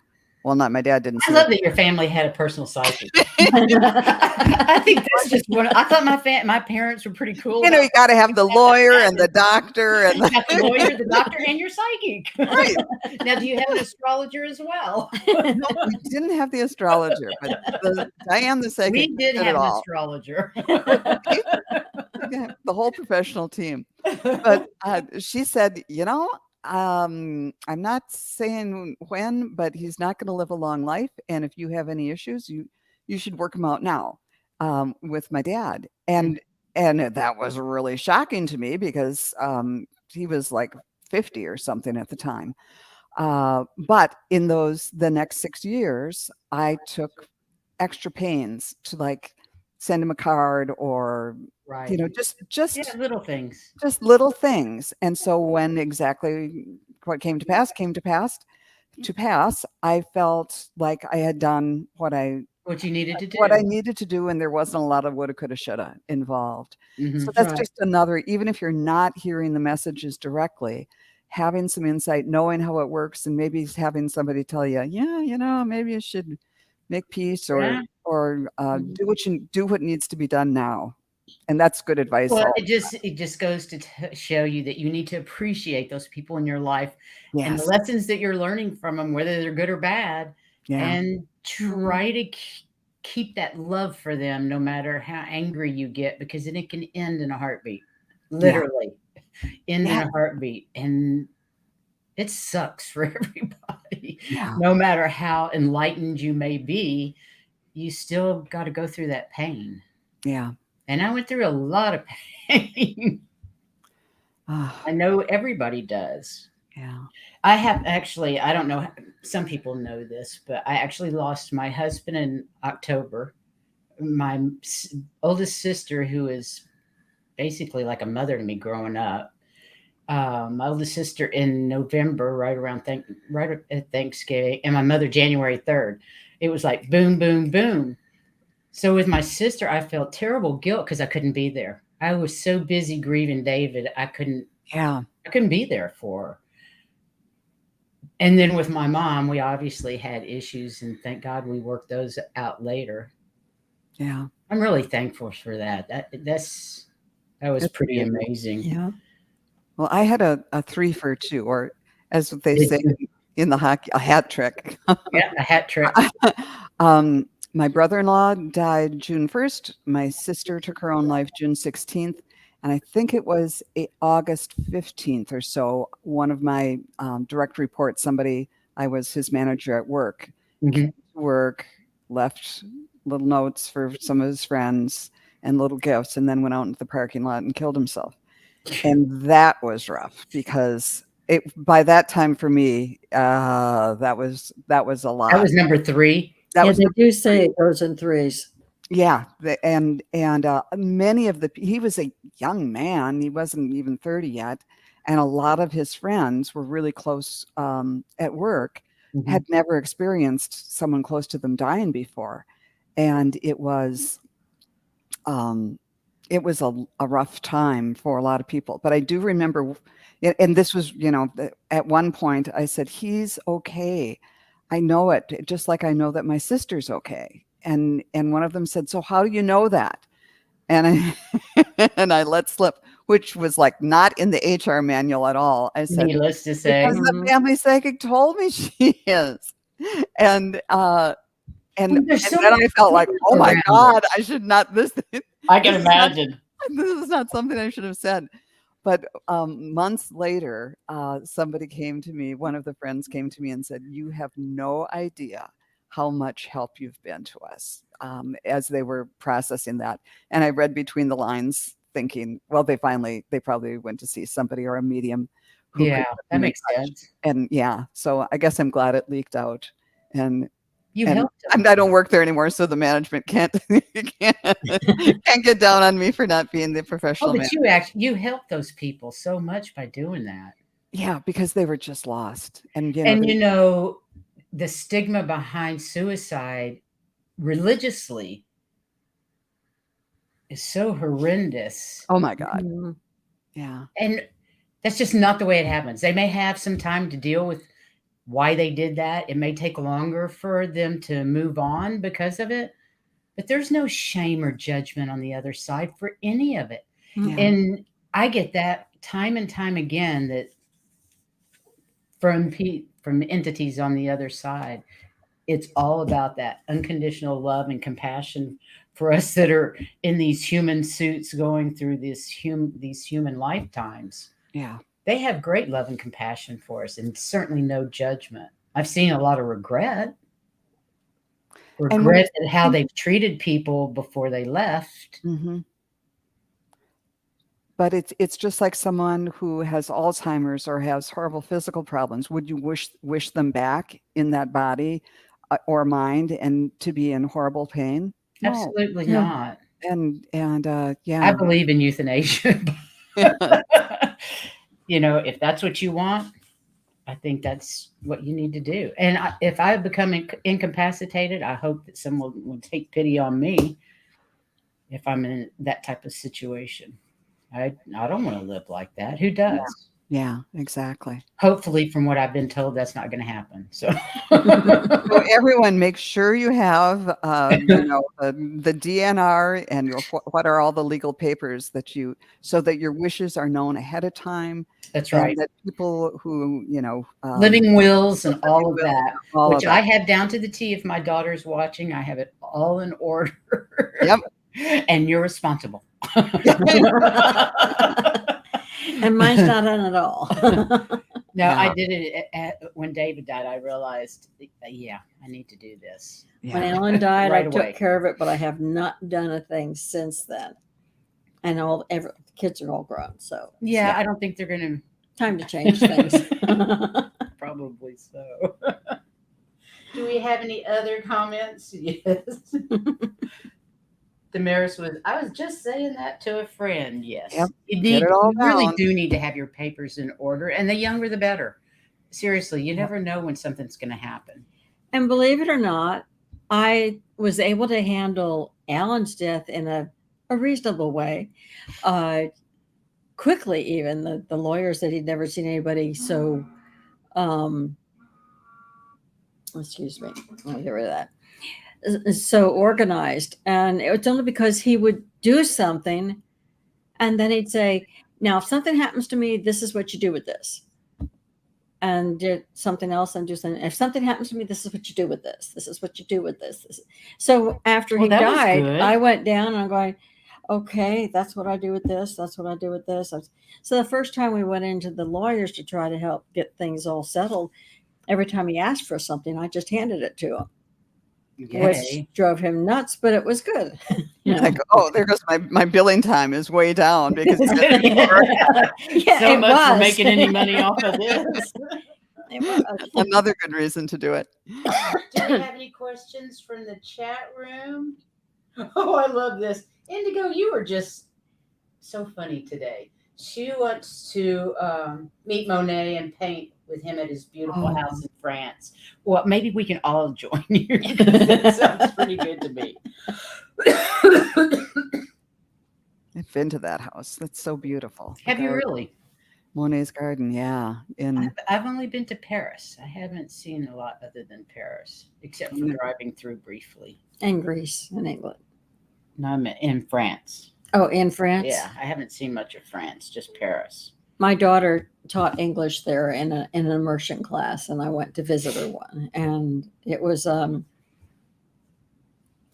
Well, not my dad didn't I see love it. that your family had a personal psychic. I think that's just one. I thought my parents were pretty cool. You got to have the lawyer and the doctor and You got the lawyer, the doctor, and your psychic. Right. Now, do you have an astrologer as well? No, we didn't have the astrologer, but Diane the psychic We did did have it an all. astrologer. Yeah, the whole professional team. But she said, I'm not saying when, but he's not going to live a long life. And if you have any issues, you should work them out now with my dad. And that was really shocking to me because he was like 50 or something at the time. But in the next 6 years, I took extra pains to send him a card or Right. just little things. just little things. And so when exactly what came to pass, I felt like I had done what you needed to do. What I needed to do, and there wasn't a lot of woulda, coulda, shoulda involved. Mhm. So that's Right. just another, even if you're not hearing the messages directly, having some insight, knowing how it works, and maybe having somebody tell you, maybe you should make peace or do what needs to be done now. And that's good advice. Well, it just goes to show you that you need to appreciate those people in your life and the Yes. lessons that you're learning from them, whether they're good or bad, Yeah. and try to keep that love for them, no matter how angry you get, because then it can end in a heartbeat, literally end in a heartbeat. And it sucks for everybody. Yeah. No matter how enlightened you may be, you still got to go through that pain. Yeah. And I went through a lot of pain. I know everybody does. Yeah. I have actually, I don't know, some people know this, but I actually lost my husband in October. My oldest sister, who is basically like a mother to me growing up, my oldest sister in November, right at Thanksgiving, and my mother January 3rd. It was like boom, boom, boom. So with my sister, I felt terrible guilt because I couldn't be there. I was so busy grieving David, I couldn't be there for her. And then with my mom, we obviously had issues, and thank God we worked those out later. Yeah. I'm really thankful for that. That was pretty amazing. Yeah. Well, I had a 3 for 2, or as they say in the hockey, a hat trick. Yeah, a hat trick. My brother-in-law died June 1st. My sister took her own life June 16th. And I think it was August 15th or so, one of my direct reports, I was his manager at work, came to work, left little notes for some of his friends, and little gifts, and then went out into the parking lot and killed himself. And that was rough because by that time for me, that was a lot. That was number 3. That Yeah, was they do say it goes in threes. Yeah, and many of he was a young man. He wasn't even 30 yet, and a lot of his friends were really close at work, had never experienced someone close to them dying before, and it was a rough time for a lot of people. But I do remember, and this was, at one point I said, "He's okay. I know it, just like I know that my sister's okay." And one of them said, "So how do you know that?" And I let slip, which was like not in the HR manual at all. I said, Needless to say. "Because the family psychic told me she is." And then I felt like, "Oh my God, I should not this." I can imagine. This is not something I should have said. But months later, somebody came to me, one of the friends came to me and said, "You have no idea how much help you've been to us," as they were processing that. And I read between the lines thinking, well, they probably went to see somebody or a medium. Yeah, that makes sense. And yeah, so I guess I'm glad it leaked out. And You helped them. I don't work there anymore, so the management can't get down on me for not being the professional. Oh, but you helped those people so much by doing that. Yeah, because they were just lost. And the stigma behind suicide religiously is so horrendous. Oh my God. Mhm. Yeah. And that's just not the way it happens. They may have some time to deal with why they did that. It may take longer for them to move on because of it, but there's no shame or judgment on the other side for any of it. Yeah. And I get that time and time again, that from entities on the other side, it's all about that unconditional love and compassion for us that are in these human suits going through these human lifetimes. Yeah. They have great love and compassion for us, and certainly no judgment. I've seen a lot of regret at how they've treated people before they left. Mm-hmm. But it's just like someone who has Alzheimer's or has horrible physical problems. Would you wish them back in that body or mind and to be in horrible pain? No. Absolutely not. And yeah, I believe in euthanasia. If that's what you want, I think that's what you need to do. And if I become incapacitated, I hope that someone will take pity on me if I'm in that type of situation. I don't want to live like that. Who does? Yeah, exactly. Hopefully, from what I've been told, that's not going to happen. So everyone, make sure you have, the DNR and what are all the legal papers so that your wishes are known ahead of time. That's right. That people who, living wills and all of that, which I have down to the T. If my daughter's watching, I have it all in order. Yep. And you're responsible. And mine's not on at all. No, I did it when David died. I realized, I need to do this. Yeah. When Ellen died, right I away. took care of it, but I have not done a thing since then. And the kids are all grown, so yeah, I don't think they're going to. Time to change things. Probably so. Do we have any other comments? Yes. Damaris I was just saying that to a friend. Yes. Yep. You really do need to have your papers in order, and the younger the better. Seriously, you never know when something's going to happen. And believe it or not, I was able to handle Alan's death in a reasonable way. Quickly, even the lawyer said he'd never seen anybody so excuse me, I'll get rid of that. So organized. And it's only because he would do something and then he'd say, "Now, if something happens to me, this is what you do with this." And did something else and do something. If something happens to me, this is what you do with this. This is what you do with this. So after he died, I went down and I'm going, okay, that's what I do with this. That's what I do with this. So the first time we went into the lawyers to try to help get things all settled, every time he asked for something, I just handed it to him. which Yay. drove him nuts, but it was good. Like, oh, there goes my billing time is way down because Yeah, So it much for was. making any money off of this. It was. another good reason to do it. Do we have any questions from the chat room? Oh, I love this. Indigo, you were just so funny today. She wants to meet Monet and paint with him at his beautiful house in France. Well, maybe we can all join you. That sounds pretty good to me. I've been to that house. That's so beautiful. The Have you garden. really? Monet's garden, yeah. I've only been to Paris. I haven't seen a lot other than Paris, except for driving through briefly. And Greece and England. No, I'm in France. Oh, in France? Yeah, I haven't seen much of France, just Paris. My daughter taught English there in an immersion class, and I went to visit her one. And it was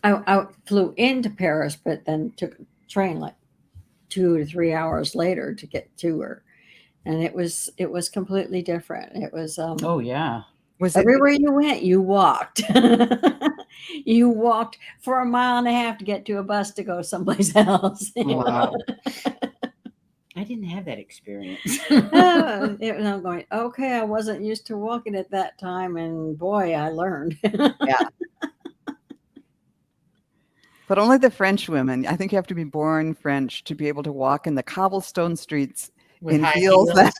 I flew into Paris, but then took a train like 2 to 3 hours later to get to her. And it was completely different. It was Oh yeah. Was it everywhere you went, you walked. You walked for 1.5 miles to get to a bus to go someplace else. Wow. I didn't have that experience. I'm going, okay, I wasn't used to walking at that time, and boy, I learned. But only the French women. I think you have to be born French to be able to walk in the cobblestone streets With in high heels. heels.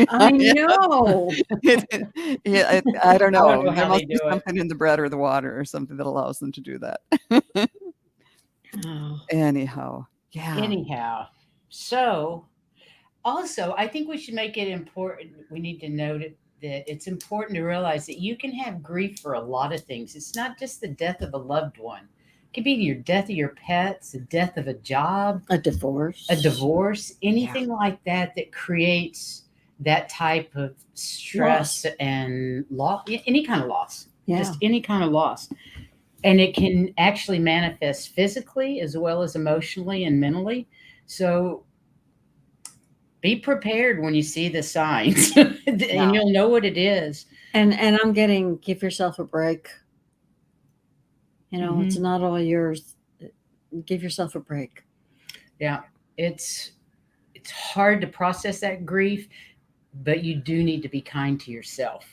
I know. I don't know. know how There they must be do it. something in the bread or the water or something that allows them to do that. Oh, Anyhow, yeah. Anyhow, so also, I think we should make it important. We need to note it, that it's important to realize that you can have grief for a lot of things. It's not just the death of a loved one. It could be your death of your pets, the death of a job, a divorce. anything like that that creates that type of stress and loss, any kind of loss, Yeah. just any kind of loss. And it can actually manifest physically as well as emotionally and mentally. So be prepared when you see the signs and you'll know what it is. And I'm getting, give yourself a break. You know, it's not all yours. Give yourself a break. Yeah. It's hard to process that grief, but you do need to be kind to yourself,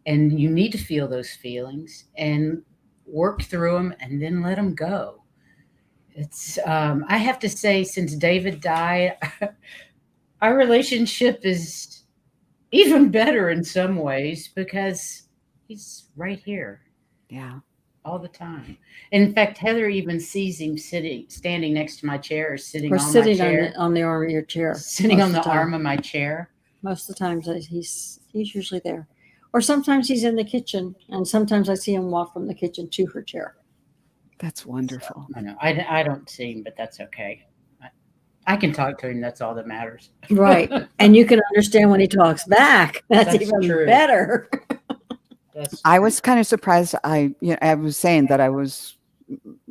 and you need to feel those feelings and work through them and then let them go. It's, I have to say, since David died, our relationship is even better in some ways because he's right here. Yeah. All the time. In fact, Heather even sees him standing next to my chair, or sitting Or on sitting my chair, on the arm of your chair. sitting most on the of time. arm of my chair. Most of the times he's usually there. Or sometimes he's in the kitchen, and sometimes I see him walk from the kitchen to her chair. That's wonderful. I know. I don't see him, but that's okay. I can talk to him. That's all that matters. Right. And you can understand when he talks back. That's even true. better. I was kind of surprised. I was saying that I was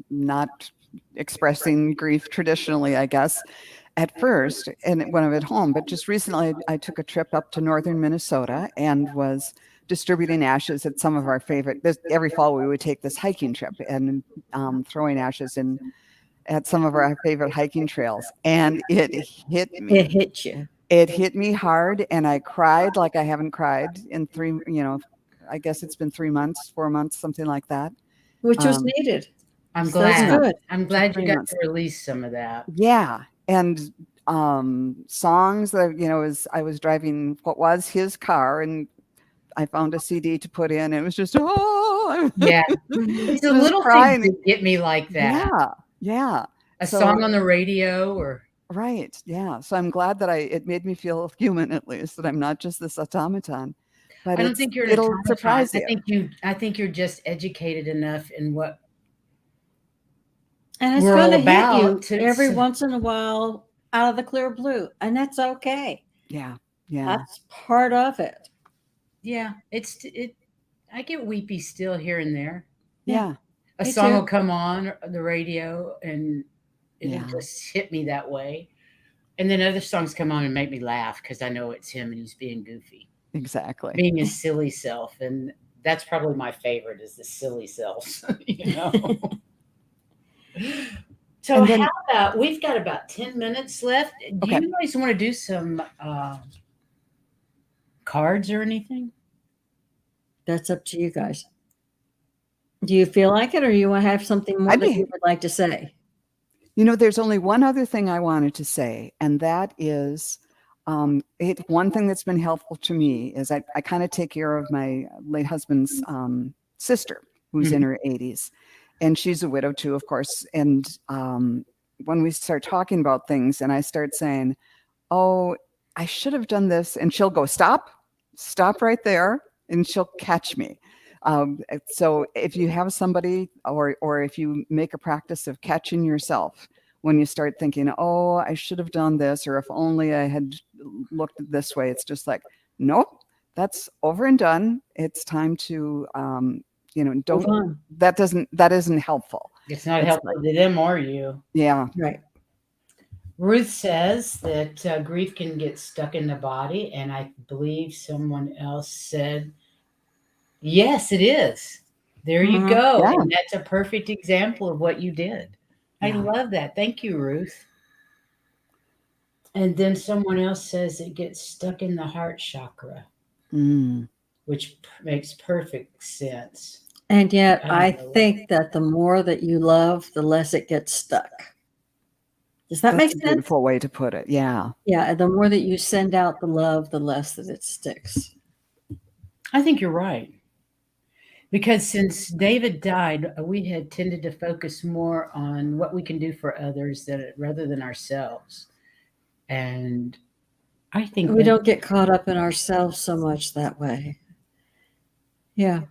not expressing grief traditionally, I guess, at first, and when I'm at home. But just recently, I took a trip up to northern Minnesota and was distributing ashes at some of our favorite. Every fall, we would take this hiking trip and throwing ashes in at some of our favorite hiking trails, and it hit me. It hit you. It hit me hard, and I cried like I haven't cried in I guess it's been 3 months, 4 months, something like that. Which was needed. I'm So that's glad. good. I'm glad you 3 got months. to release some of that. Yeah. And songs that, I was driving what was his car, and I found a CD to put in, and it was just, Yeah. It's a Just little crying. thing that get me like that. Yeah. A So- song on the radio or. Right. Yeah. So I'm glad that it made me feel human, at least, that I'm not just this automaton. But I don't think you're an it'll automaton. surprise you. I think you're just educated enough in what And it's we're going all to about hit you every once in a while out of the clear blue. And that's okay. Yeah. Yeah. That's part of it. Yeah, I get weepy still here and there. Yeah. A Me song too. will come on the radio and it'll Yeah. just hit me that way. And then other songs come on and make me laugh because I know it's him and he's being goofy, Exactly. being his silly self. And that's probably my favorite is the silly selves, you know. So And then- how about, we've got about 10 minutes left. Do Okay. you guys want to do some cards or anything? That's up to you guys. Do you feel like it, or you want to have something more I'd that be- you would like to say? There's only one other thing I wanted to say, and that is one thing that's been helpful to me is I kind of take care of my late husband's sister, who's in her 80s, and she's a widow too, of course. And when we start talking about things and I start saying, oh, I should have done this, and she'll go, stop right there, and she'll catch me. So if you have somebody, or if you make a practice of catching yourself when you start thinking, oh, I should have done this, or if only I had looked this way, it's just like, nope, that's over and done. It's time to, Move on. that isn't helpful. It's not It's helpful to them or you. Yeah. Right. Ruth says that grief can get stuck in the body, and I believe someone else said, yes, it is. There you Mhm. go. Yeah. And that's a perfect example of what you did. I Yeah. love that. Thank you, Ruth. And then someone else says it gets stuck in the heart chakra, Mm. which makes perfect sense. And yet, I know. think that the more that you love, the less it gets stuck. Does that make That's a sense? beautiful way to put it. Yeah. Yeah. The more that you send out the love, the less that it sticks. I think you're right. Because since David died, we had tended to focus more on what we can do for others rather than ourselves. And I think We don't get caught up in ourselves so much that way. Yeah.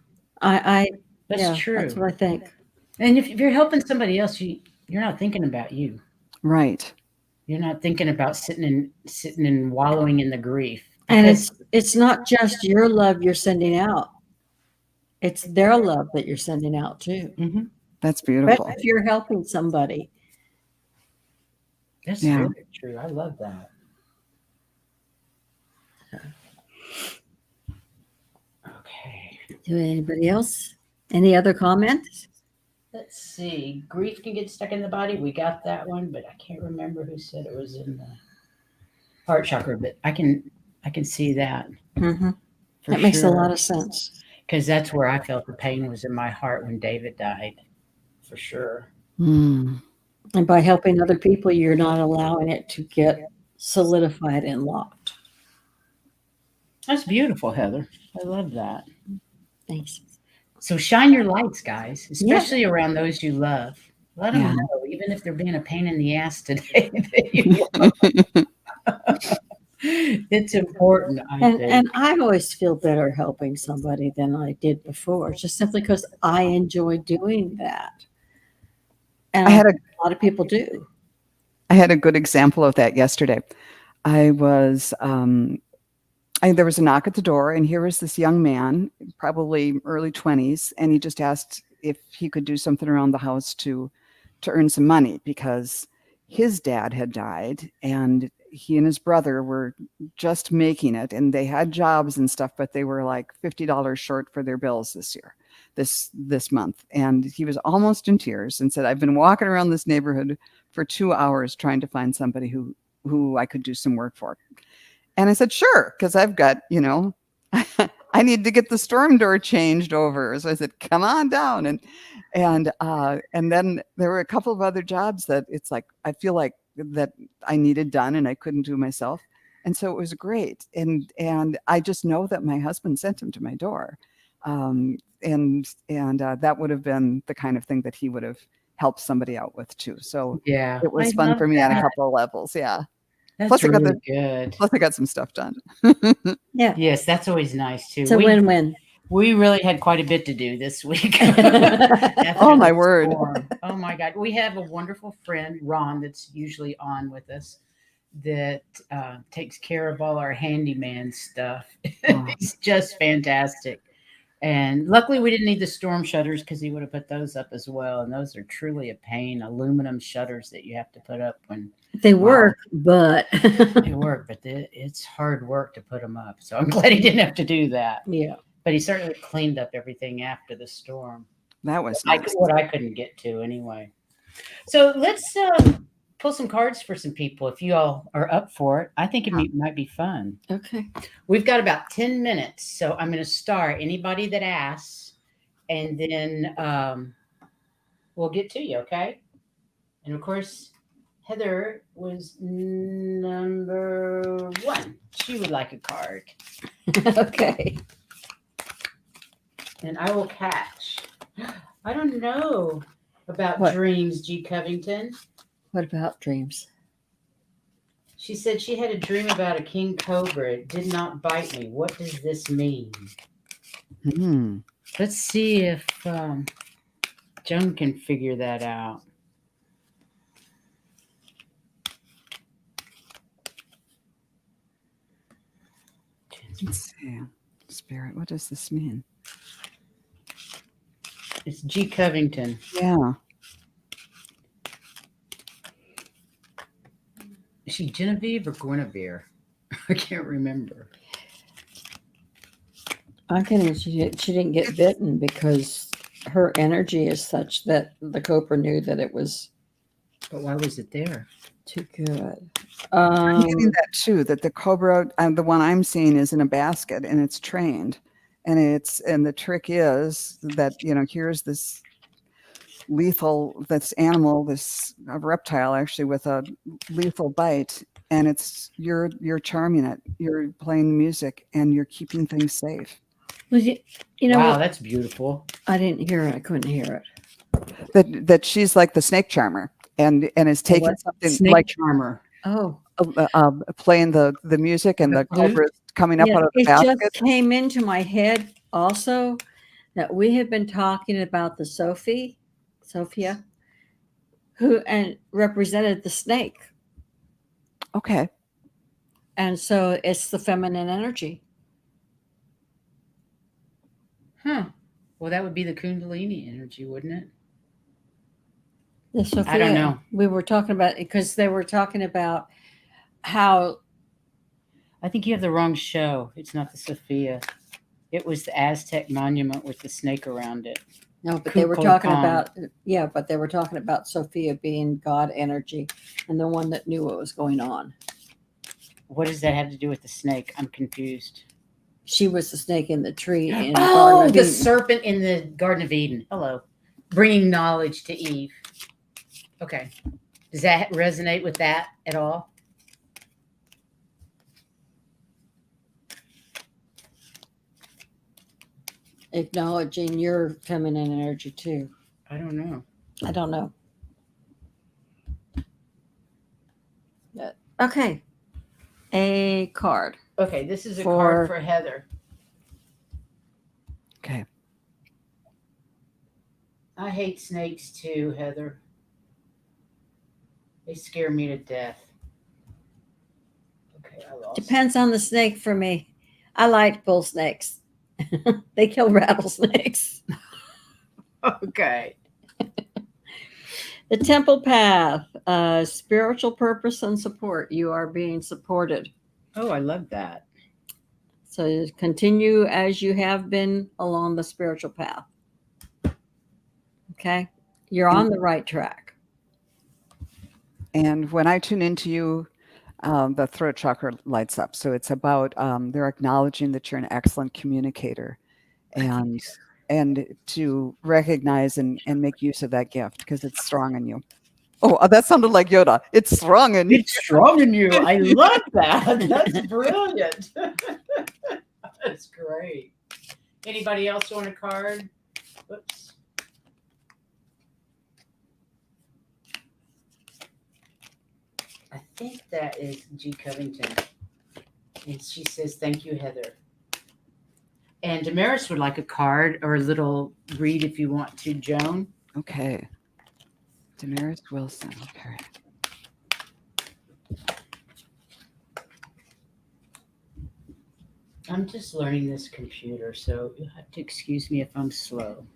that's yeah, true. that's what I think. And if you're helping somebody else, you're not thinking about you. Right. You're not thinking about sitting and wallowing in the grief. And Because it's not just your love you're sending out. It's their love that you're sending out too. Mhm. That's beautiful. Especially if you're helping somebody. That's Yeah. very true. I love that. Okay. Do anybody else? Any other comments? Let's see. Grief can get stuck in the body. We got that one, but I can't remember who said it was in the heart chakra. But I can see that. Mm-hmm. For That makes a sure. lot of sense. Because that's where I felt the pain was in my heart when David died. For sure. Mm. And by helping other people, you're not allowing it to get solidified and locked. That's beautiful, Heather. I love that. Thanks. So shine your lights, guys, especially around those you love. Let them Yeah. know, even if they're being a pain in the ass today, that you love them. It's important, I think. And I always feel better helping somebody than I did before, just simply because I enjoy doing that. And I had a lot of people do. I had a good example of that yesterday. I was, there was a knock at the door, and here was this young man, probably early 20s, and he just asked if he could do something around the house to earn some money because his dad had died, and he and his brother were just making it, and they had jobs and stuff, but they were like $50 short for their bills this month. And he was almost in tears and said, I've been walking around this neighborhood for 2 hours trying to find somebody who I could do some work for. And I said, sure, because I've got, I need to get the storm door changed over. So I said, come on down. And then there were a couple of other jobs that it's like, I feel like that I needed done and I couldn't do myself. And so it was great. And I just know that my husband sent him to my door. And that would have been the kind of thing that he would have helped somebody out with too. So Yeah, it was I fun love for me on a that. couple of levels. Yeah. That's Plus I got really good. Plus I got some stuff done. Yeah. Yes, that's always nice too. It's a win-win. We really had quite a bit to do this week. Oh, my word. Storm. Oh my God. We have a wonderful friend, Ron, that's usually on with us, that takes care of all our handyman stuff. Oh. He's just fantastic. And luckily we didn't need the storm shutters because he would have put those up as well. And those are truly a pain, aluminum shutters that you have to put up when They work, but they work, but it's hard work to put them up. So I'm glad he didn't have to do that. yeah. But he certainly cleaned up everything after the storm. That was nice. What I couldn't get to anyway. So let's pull some cards for some people if you all are up for it. I think it might be fun. Okay. We've got about 10 minutes, so I'm going to start. Anybody that asks, and then we'll get to you, okay? And of course, Heather was number 1. She would like a card. Okay. And I will catch. I don't know about What? dreams, G. Covington. What about dreams? She said she had a dream about a king cobra. It did not bite me. What does this mean? Let's see if Joan can figure that out. Let's see. Spirit, what does this mean? It's G. Covington. Yeah. Is she Genevieve or Guinevere? I can't remember. I'm kidding. She didn't get bitten because her energy is such that the cobra knew that it was But why was it there? too good. I'm getting that too, that the cobra, the one I'm seeing is in a basket and it's trained. And the trick is that, here's this lethal, this animal, this reptile actually with a lethal bite. And you're charming it. You're playing music and you're keeping things safe. Was you know Wow, what? that's beautiful. I didn't hear it. I couldn't hear it. That she's like the snake charmer and is taking what? something Snake like charmer. Oh, playing the music and the cobra coming up yeah, out of the it basket. just came into my head also that we had been talking about the Sophia, who and represented the snake. Okay. And so it's the feminine energy. Huh. Well, that would be the Kundalini energy, wouldn't it? The Sophia. I don't know. We were talking about because they were talking about how. I think you have the wrong show. It's not the Sophia. It was the Aztec monument with the snake around it. No, but they were talking Kukulkan. about but they were talking about Sophia being God energy and the one that knew what was going on. What does that have to do with the snake? I'm confused. She was the snake in the tree. In Oh, the serpent in the Garden of Eden. Hello. Bringing knowledge to Eve. Okay. Does that resonate with that at all? Acknowledging your feminine energy too. I don't know. I don't know. Okay. A card. Okay, this is a card for Heather. Okay. I hate snakes too, Heather. They scare me to death. Okay, I lost. Depends on the snake for me. I like bull snakes. They kill rattlesnakes. Okay. The temple path, spiritual purpose and support. You are being supported. Oh, I love that. So continue as you have been along the spiritual path. Okay. You're on the right track. And when I tune into you, the throat chakra lights up. So it's about they're acknowledging that you're an excellent communicator and to recognize and make use of that gift because it's strong in you. Oh, that sounded like Yoda. It's strong in you. It's strong in you. I love that. That's brilliant. That's great. Anybody else want a card? Whoops. I think that is G. Covington. And she says, thank you, Heather. And Damaris would like a card or a little read if you want to, Joan. Okay. Damaris Wilson. Okay. I'm just learning this computer, so you'll have to excuse me if I'm slow.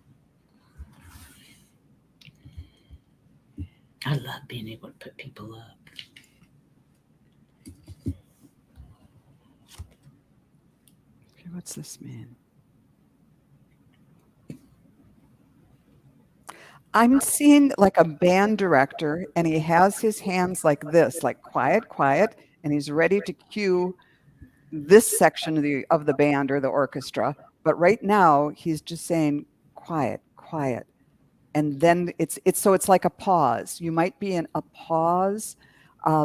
I love being able to put people up. Okay, what's this mean? I'm seeing like a band director, and he has his hands like this, like quiet, quiet, and he's ready to cue this section of the band or the orchestra. But right now, he's just saying quiet, quiet, and then it's like a pause. You might be in a pause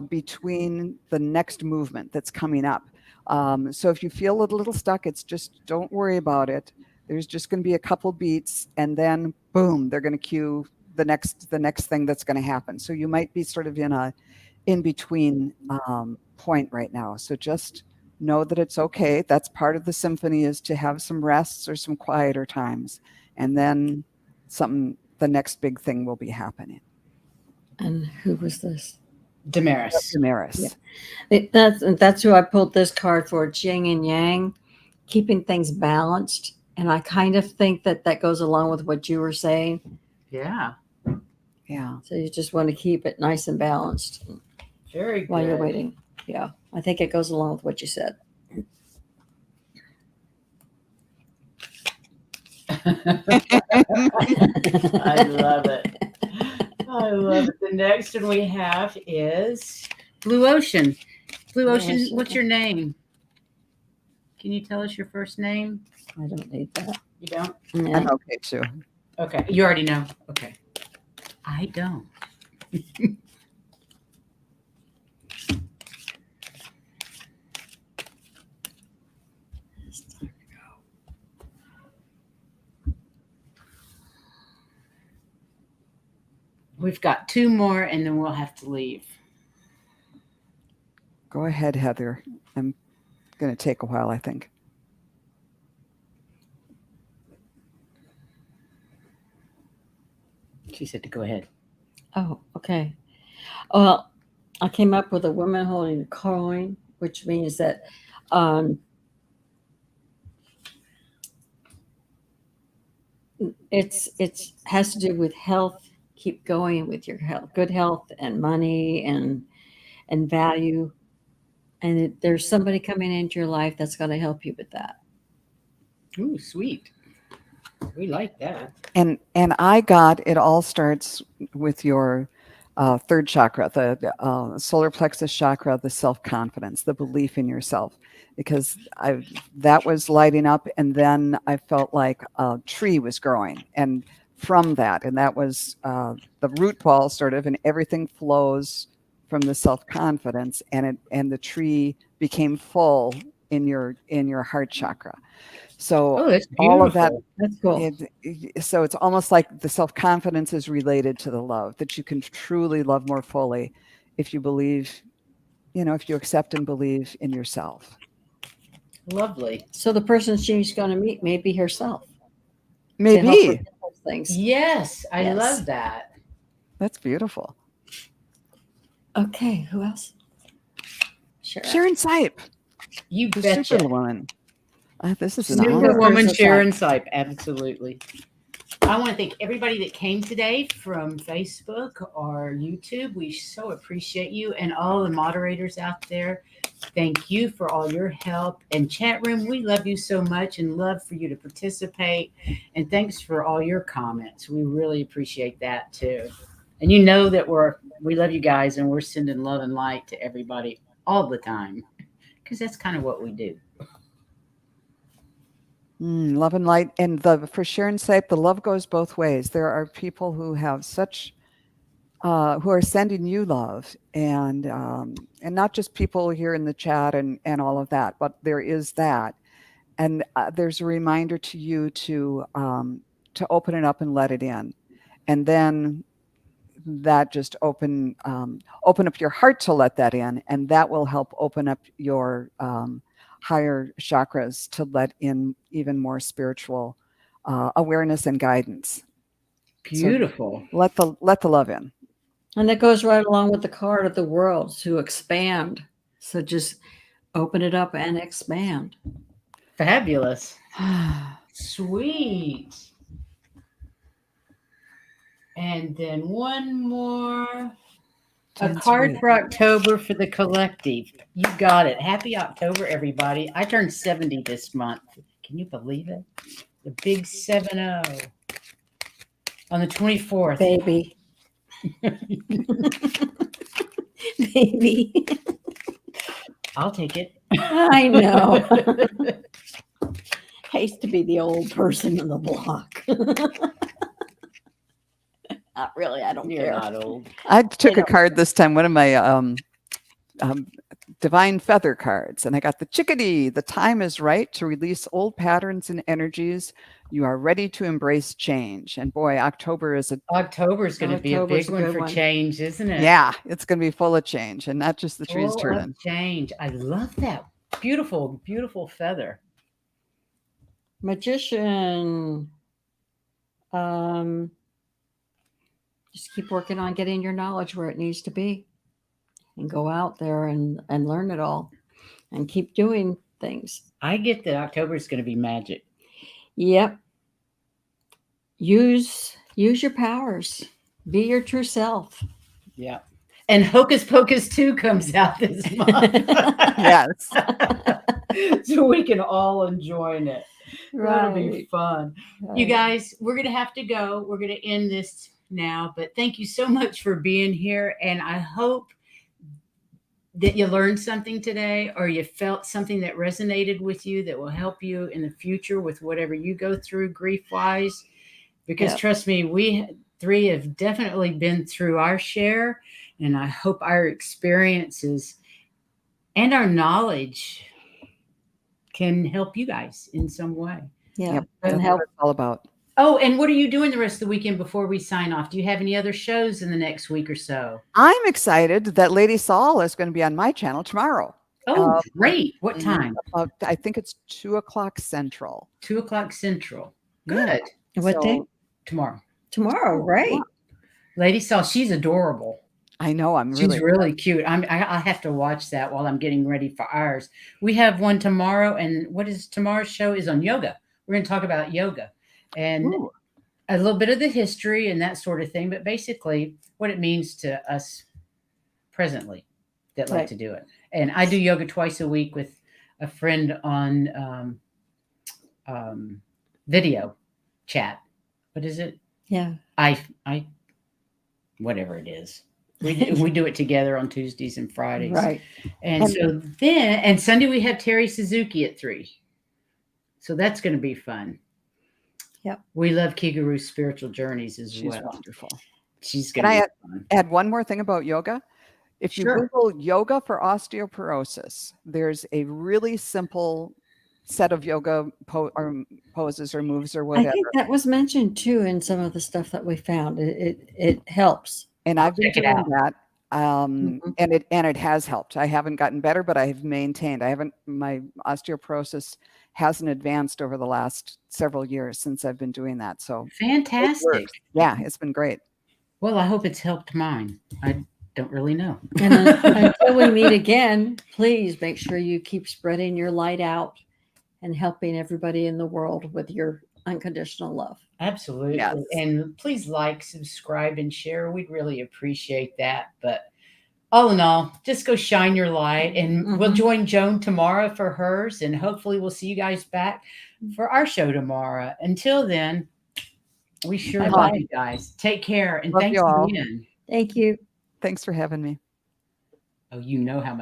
between the next movement that's coming up. So if you feel a little stuck, it's just don't worry about it. There's just going to be a couple beats, and then boom, they're going to cue the next thing that's going to happen. So you might be sort of in a in between point right now. So just know that it's okay. That's part of the symphony, is to have some rests or some quieter times, and then the next big thing will be happening. And who was this? Damaris. Damaris. Yeah. That's who I pulled this card for. It's yin and yang, keeping things balanced. And I kind of think that goes along with what you were saying. Yeah. Yeah. So you just want to keep it nice and balanced Very good. while you're waiting. Yeah, I think it goes along with what you said. I love it. I love it. The next one we have is Blue Ocean. Blue Ocean, what's your name? Can you tell us your first name? I don't need that. You don't? No. I'm okay too. Okay. You already know. Okay. I don't. We've got two more and then we'll have to leave. Go ahead, Heather. I'm going to take a while, I think. She said to go ahead. Oh, okay. Well, I came up with a woman holding a coin, which means that it's has to do with health. Keep going with your health, good health, and money, and value. And there's somebody coming into your life that's going to help you with that. Ooh, sweet. We like that. And I got, it all starts with your third chakra, the solar plexus chakra, the self-confidence, the belief in yourself, because that was lighting up, and then I felt like a tree was growing, and from that, and that was the root ball sort of, and everything flows from the self-confidence, and the tree became full in your heart chakra. So Oh, that's beautiful. all of that, That's cool. so it's almost like the self-confidence is related to the love, that you can truly love more fully if you believe, if you accept and believe in yourself. Lovely. So the person she's going to meet may be herself. To help her Maybe. get those things. Yes, I Yes. love that. That's beautiful. Okay, who else? Sure. Sharon Sipe, You the betcha. Superwoman. This is an honor. Superwoman Person Sharon Sipe, absolutely. I want to thank everybody that came today from Facebook or YouTube. We so appreciate you, and all the moderators out there. Thank you for all your help. And chat room, we love you so much and love for you to participate. And thanks for all your comments. We really appreciate that too. And you know that we love you guys, and we're sending love and light to everybody all the time, because that's kind of what we do. Love and light. And for Sharon Sipe, the love goes both ways. There are people who have who are sending you love, and not just people here in the chat and all of that, but there is that. And there's a reminder to you to open it up and let it in. And then that just open up your heart to let that in, and that will help open up your higher chakras to let in even more spiritual awareness and guidance. Beautiful. So let the love in. And that goes right along with the card of the world, to expand. So just open it up and expand. Fabulous. Sweet. And then one more. A card for October for the collective. You got it. Happy October, everybody. I turned 70 this month. Can you believe it? The big 7-0. On the 24th. Baby. Baby. I'll take it. I know. I used to be the old person in the block. Not really. I don't You're care. not old. I took a don't- card this time, one of my divine feather cards, and I got the chickadee. The time is right to release old patterns and energies. You are ready to embrace change. And boy, October is October is going to be a October's big a one good for one. change, isn't it? yeah, it's going to be full of change, and not just the trees Full of turning. change. I love that. Beautiful, beautiful feather. Magician. Just keep working on getting your knowledge where it needs to be, and go out there and learn it all, and keep doing things. I get that October is going to be magic. Yep. Use your powers. Be your true self. Yeah. And Hocus Pocus 2 comes out this month. Yes. So we can all enjoy it. That'll be Right. fun. You guys, we're going to have to go. We're going to end this now, but thank you so much for being here. And I hope that you learned something today, or you felt something that resonated with you that will help you in the future with whatever you go through grief wise. Because Yep. trust me, we three have definitely been through our share, and I hope our experiences and our knowledge can help you guys in some way. Yeah. Yep, And that's help. what it's all about. Oh, and what are you doing the rest of the weekend before we sign off? Do you have any other shows in the next week or so? I'm excited that Lady Saul is going to be on my channel tomorrow. Oh, great. What Mhm. time? I think it's 2:00 Central. 2:00 Central. Yeah. Good. What day? Tomorrow. Tomorrow, right? Lady Saul, she's adorable. I know. I'm She's really. really cute. I have to watch that while I'm getting ready for ours. We have one tomorrow, and what is tomorrow's show is on yoga. We're going to talk about yoga and Ooh. a little bit of the history and that sort of thing, but basically what it means to us presently that like Right. to do it. And I do yoga twice a week with a friend on video chat. What is it? Yeah. I whatever it is. We do it together on Tuesdays and Fridays. Right. And so then, and Sunday we have Terry Suzuki at 3. So that's going to be fun. Yep. We love Kigaru's spiritual journeys as She's well. wonderful. She's Can going to I be fun. add one more thing about yoga? If you Sure. Google yoga for osteoporosis, there's a really simple set of yoga poses or moves or I whatever. think that was mentioned too in some of the stuff that we found. It helps. And I'll I've been check it doing out. that. Mhm. And it has helped. I haven't gotten better, but I've maintained. My osteoporosis hasn't advanced over the last several years since I've been doing that. So Fantastic. yeah, it's been great. Well, I hope it's helped mine. I don't really know. And until we meet again, please make sure you keep spreading your light out and helping everybody in the world with your unconditional love. Absolutely. Yes. And please like, subscribe, and share. We'd really appreciate that. But all in all, just go shine your light. And we'll Mhm. join Joan tomorrow for hers. And hopefully we'll see you guys back for our show tomorrow. Until then, we sure Bye-bye. love you guys. Take care. And Love thanks you all. again. Thank you. Thanks for having me. Oh, you know how much